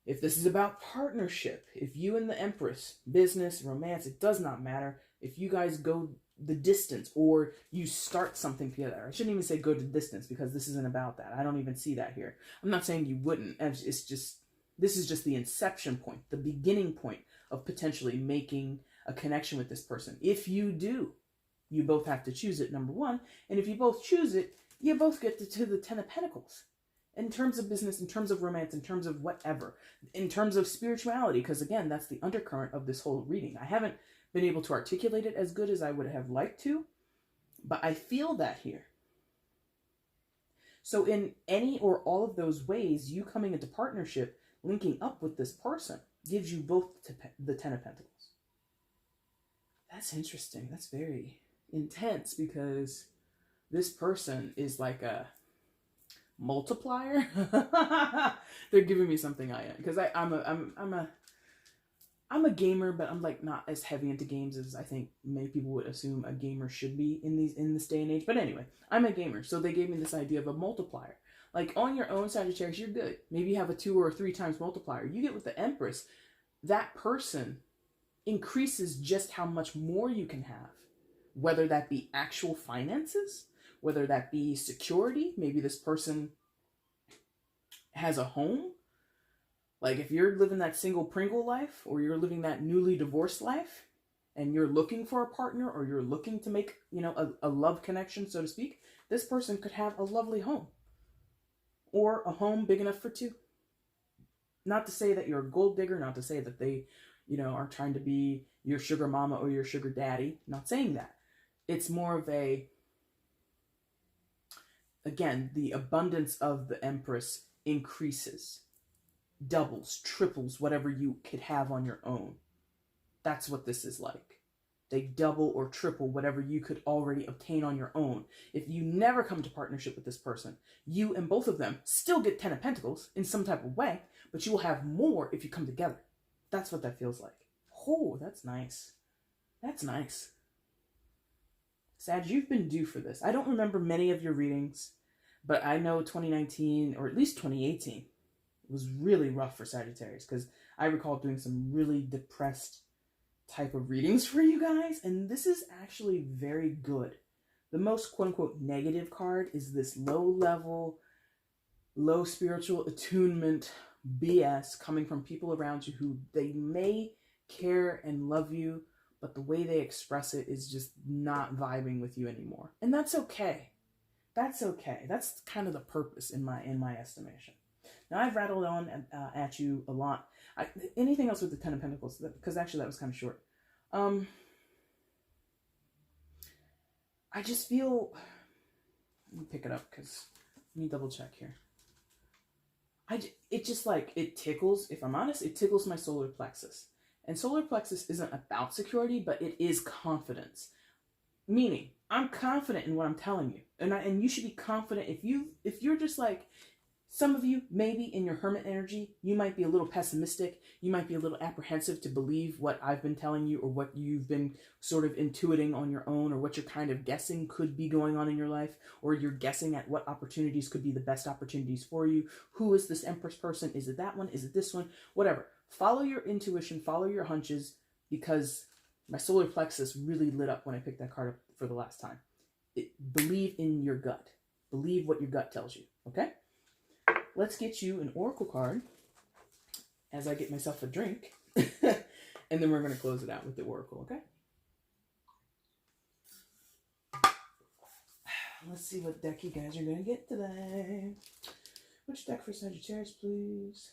If this is about partnership, if you and the Empress, business, romance, it does not matter. If you guys go the distance, or you start something together. I shouldn't even say go to distance, because this isn't about that. I don't even see that here. I'm not saying you wouldn't. It's just, this is just the inception point, the beginning point of potentially making a connection with this person. If you do, you both have to choose it, number one. And if you both choose it, you both get to the 10 of Pentacles. In terms of business, in terms of romance, in terms of whatever, in terms of spirituality, because again, that's the undercurrent of this whole reading. I haven't been able to articulate it as good as I would have liked to, but I feel that here. So in any or all of those ways, you coming into partnership, linking up with this person, gives you both the 10 of Pentacles. That's interesting. That's very intense, because this person is like a multiplier. They're giving me something I am, because I'm a gamer, but I'm like not as heavy into games as I think many people would assume a gamer should be in this day and age. But anyway, I'm a gamer, so they gave me this idea of a multiplier. Like on your own, Sagittarius, you're good. Maybe you have a 2 or 3 times multiplier. You get with the Empress, that person increases just how much more you can have, whether that be actual finances, whether that be security. Maybe this person has a home. Like if you're living that single Pringle life, or you're living that newly divorced life, and you're looking for a partner, or you're looking to make, a love connection, so to speak, this person could have a lovely home, or a home big enough for 2. Not to say that you're a gold digger, not to say that they, are trying to be your sugar mama or your sugar daddy. Not saying that. It's more of a, again, the abundance of the Empress increases, doubles, triples, whatever you could have on your own. That's what this is like. They double or triple whatever you could already obtain on your own. If you never come to partnership with this person, you and both of them still get 10 of Pentacles in some type of way, but you will have more if you come together. That's what that feels like. Oh, that's nice. That's nice. Sag, you've been due for this. I don't remember many of your readings, but I know 2019, or at least 2018, was really rough for Sagittarius, because I recall doing some really depressed type of readings for you guys, and this is actually very good. The most quote-unquote negative card is this low-level, low spiritual attunement BS coming from people around you who they may care and love you, but the way they express it is just not vibing with you anymore. And that's okay. That's okay. That's kind of the purpose in my estimation. Now, I've rattled on at you a lot. Anything else with the 10 of Pentacles? Because actually that was kind of short. I just feel... Let me pick it up, because let me double check here. It just like, it tickles, if I'm honest, it tickles my solar plexus. And solar plexus isn't about security, but it is confidence. Meaning, I'm confident in what I'm telling you. And you should be confident if you're just like... Some of you, maybe in your hermit energy, you might be a little pessimistic. You might be a little apprehensive to believe what I've been telling you, or what you've been sort of intuiting on your own, or what you're kind of guessing could be going on in your life, or you're guessing at what opportunities could be the best opportunities for you. Who is this Empress person? Is it that one? Is it this one? Whatever. Follow your intuition, follow your hunches, because my solar plexus really lit up when I picked that card up for the last time. Believe in your gut. Believe what your gut tells you, okay? Let's get you an oracle card as I get myself a drink. And then we're going to close it out with the oracle, okay? Let's see what deck you guys are going to get today. Which deck for Sagittarius, please?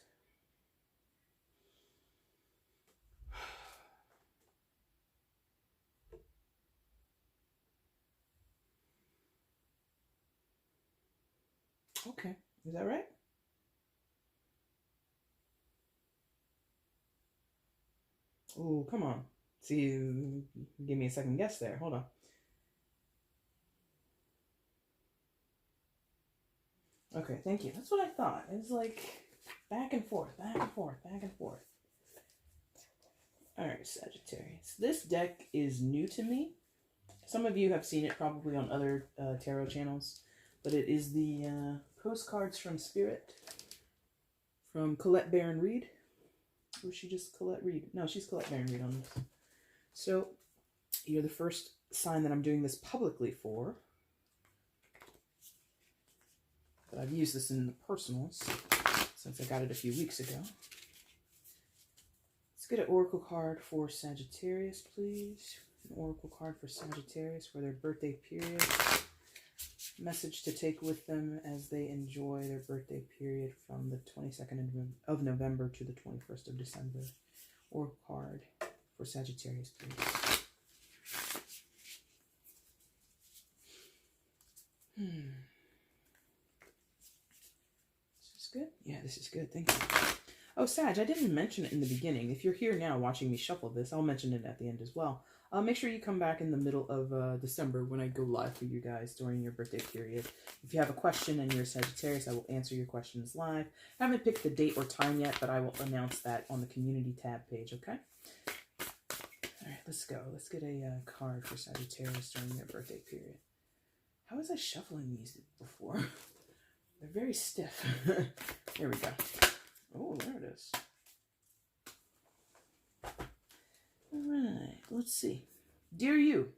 Okay, is that right? Oh, come on. See, give me a second guess there. Hold on. Okay, thank you. That's what I thought. It's like back and forth, back and forth, back and forth. All right, Sagittarius. This deck is new to me. Some of you have seen it probably on other tarot channels, but it is the Postcards from Spirit from Colette Baron Reed. Or is she just Colette Reed? No, she's Colette Baron Reed on this. So, you're the first sign that I'm doing this publicly for. But I've used this in the personals since I got it a few weeks ago. Let's get an oracle card for Sagittarius, please. An oracle card for Sagittarius for their birthday period. Message to take with them as they enjoy their birthday period from the 22nd of November to the 21st of December. Oracle card for Sagittarius, please. Is this good? Yeah, this is good. Thank you. Oh, Sag, I didn't mention it in the beginning. If you're here now watching me shuffle this, I'll mention it at the end as well. Make sure you come back in the middle of December when I go live for you guys during your birthday period. If you have a question and you're a Sagittarius, I will answer your questions live. I haven't picked the date or time yet, but I will announce that on the community tab page, okay? All right, let's go. Let's get a card for Sagittarius during their birthday period. How was I shuffling these before? They're very stiff. Here we go. Oh, there it is. All right, let's see. Dear you,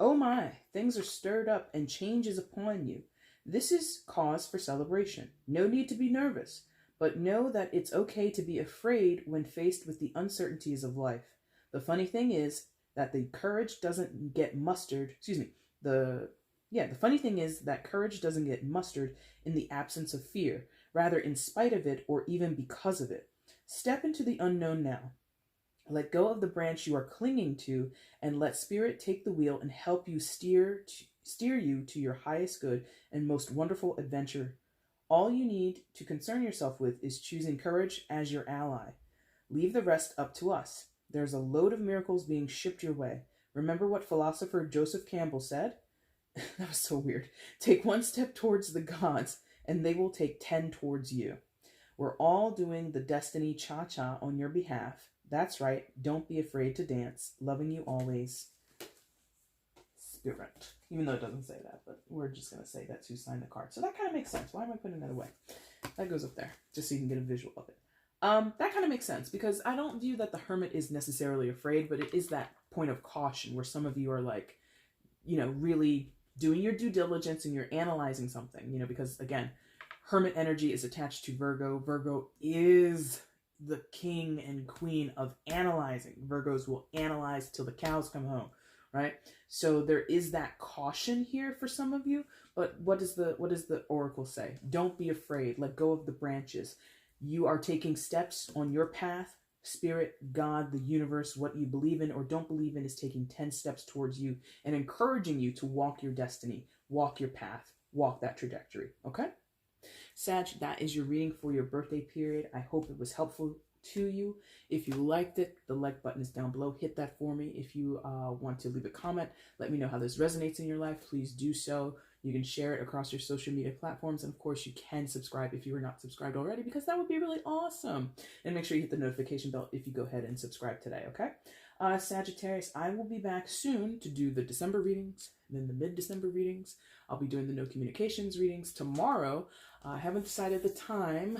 oh my, things are stirred up and change is upon you. This is cause for celebration. No need to be nervous, but know that it's okay to be afraid when faced with the uncertainties of life. The funny thing is that the courage doesn't get mustered. The funny thing is that courage doesn't get mustered in the absence of fear, rather in spite of it or even because of it. Step into the unknown now. Let go of the branch you are clinging to and let spirit take the wheel and help you steer you to your highest good and most wonderful adventure. All you need to concern yourself with is choosing courage as your ally. Leave the rest up to us. There's a load of miracles being shipped your way. Remember what philosopher Joseph Campbell said? That was so weird. Take one step towards the gods and they will take 10 towards you. We're all doing the destiny cha-cha on your behalf. That's right. Don't be afraid to dance. Loving you always, Spirit. Even though it doesn't say that, but we're just going to say that's who signed the card. So that kind of makes sense. Why am I putting that away? That goes up there just so you can get a visual of it. That kind of makes sense because I don't view that the Hermit is necessarily afraid, but it is that point of caution where some of you are like, you know, really doing your due diligence and you're analyzing something, you know, because again, Hermit energy is attached to Virgo. Virgo is the king and queen of analyzing. Virgos will analyze till the cows come home, right? So there is that caution here for some of you, but what does the oracle say? Don't be afraid. Let go of the branches. You are taking steps on your path. Spirit, God, the universe, what you believe in or don't believe in is taking 10 steps towards you and encouraging you to walk your destiny, walk your path, walk that trajectory, okay? Sag, that is your reading for your birthday period. I hope it was helpful to you. If you liked it, the like button is down below. Hit that for me. If you want to leave a comment, let me know how this resonates in your life. Please do so. You can share it across your social media platforms. And of course, you can subscribe if you are not subscribed already, because that would be really awesome. And make sure you hit the notification bell if you go ahead and subscribe today, okay? Sagittarius, I will be back soon to do the December readings, and then the mid-December readings. I'll be doing the no communications readings tomorrow. I haven't decided the time.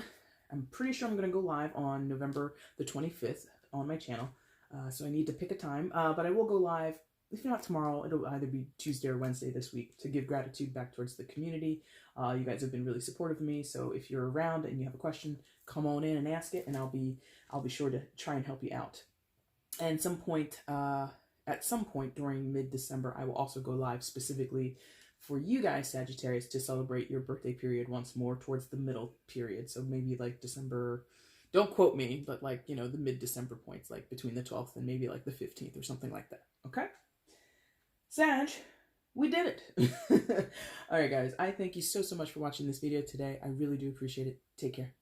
I'm pretty sure I'm going to go live on November the 25th on my channel. So I need to pick a time, but I will go live. If not tomorrow, it'll either be Tuesday or Wednesday this week to give gratitude back towards the community. You guys have been really supportive of me, so if you're around and you have a question, come on in and ask it, and I'll be sure to try and help you out. And at some point during mid-December, I will also go live specifically for you guys, Sagittarius, to celebrate your birthday period once more towards the middle period. So maybe like December, don't quote me, but like, you know, the mid-December points, like between the 12th and maybe like the 15th or something like that. Okay? Sag, we did it. All right, guys. I thank you so much for watching this video today. I really do appreciate it. Take care.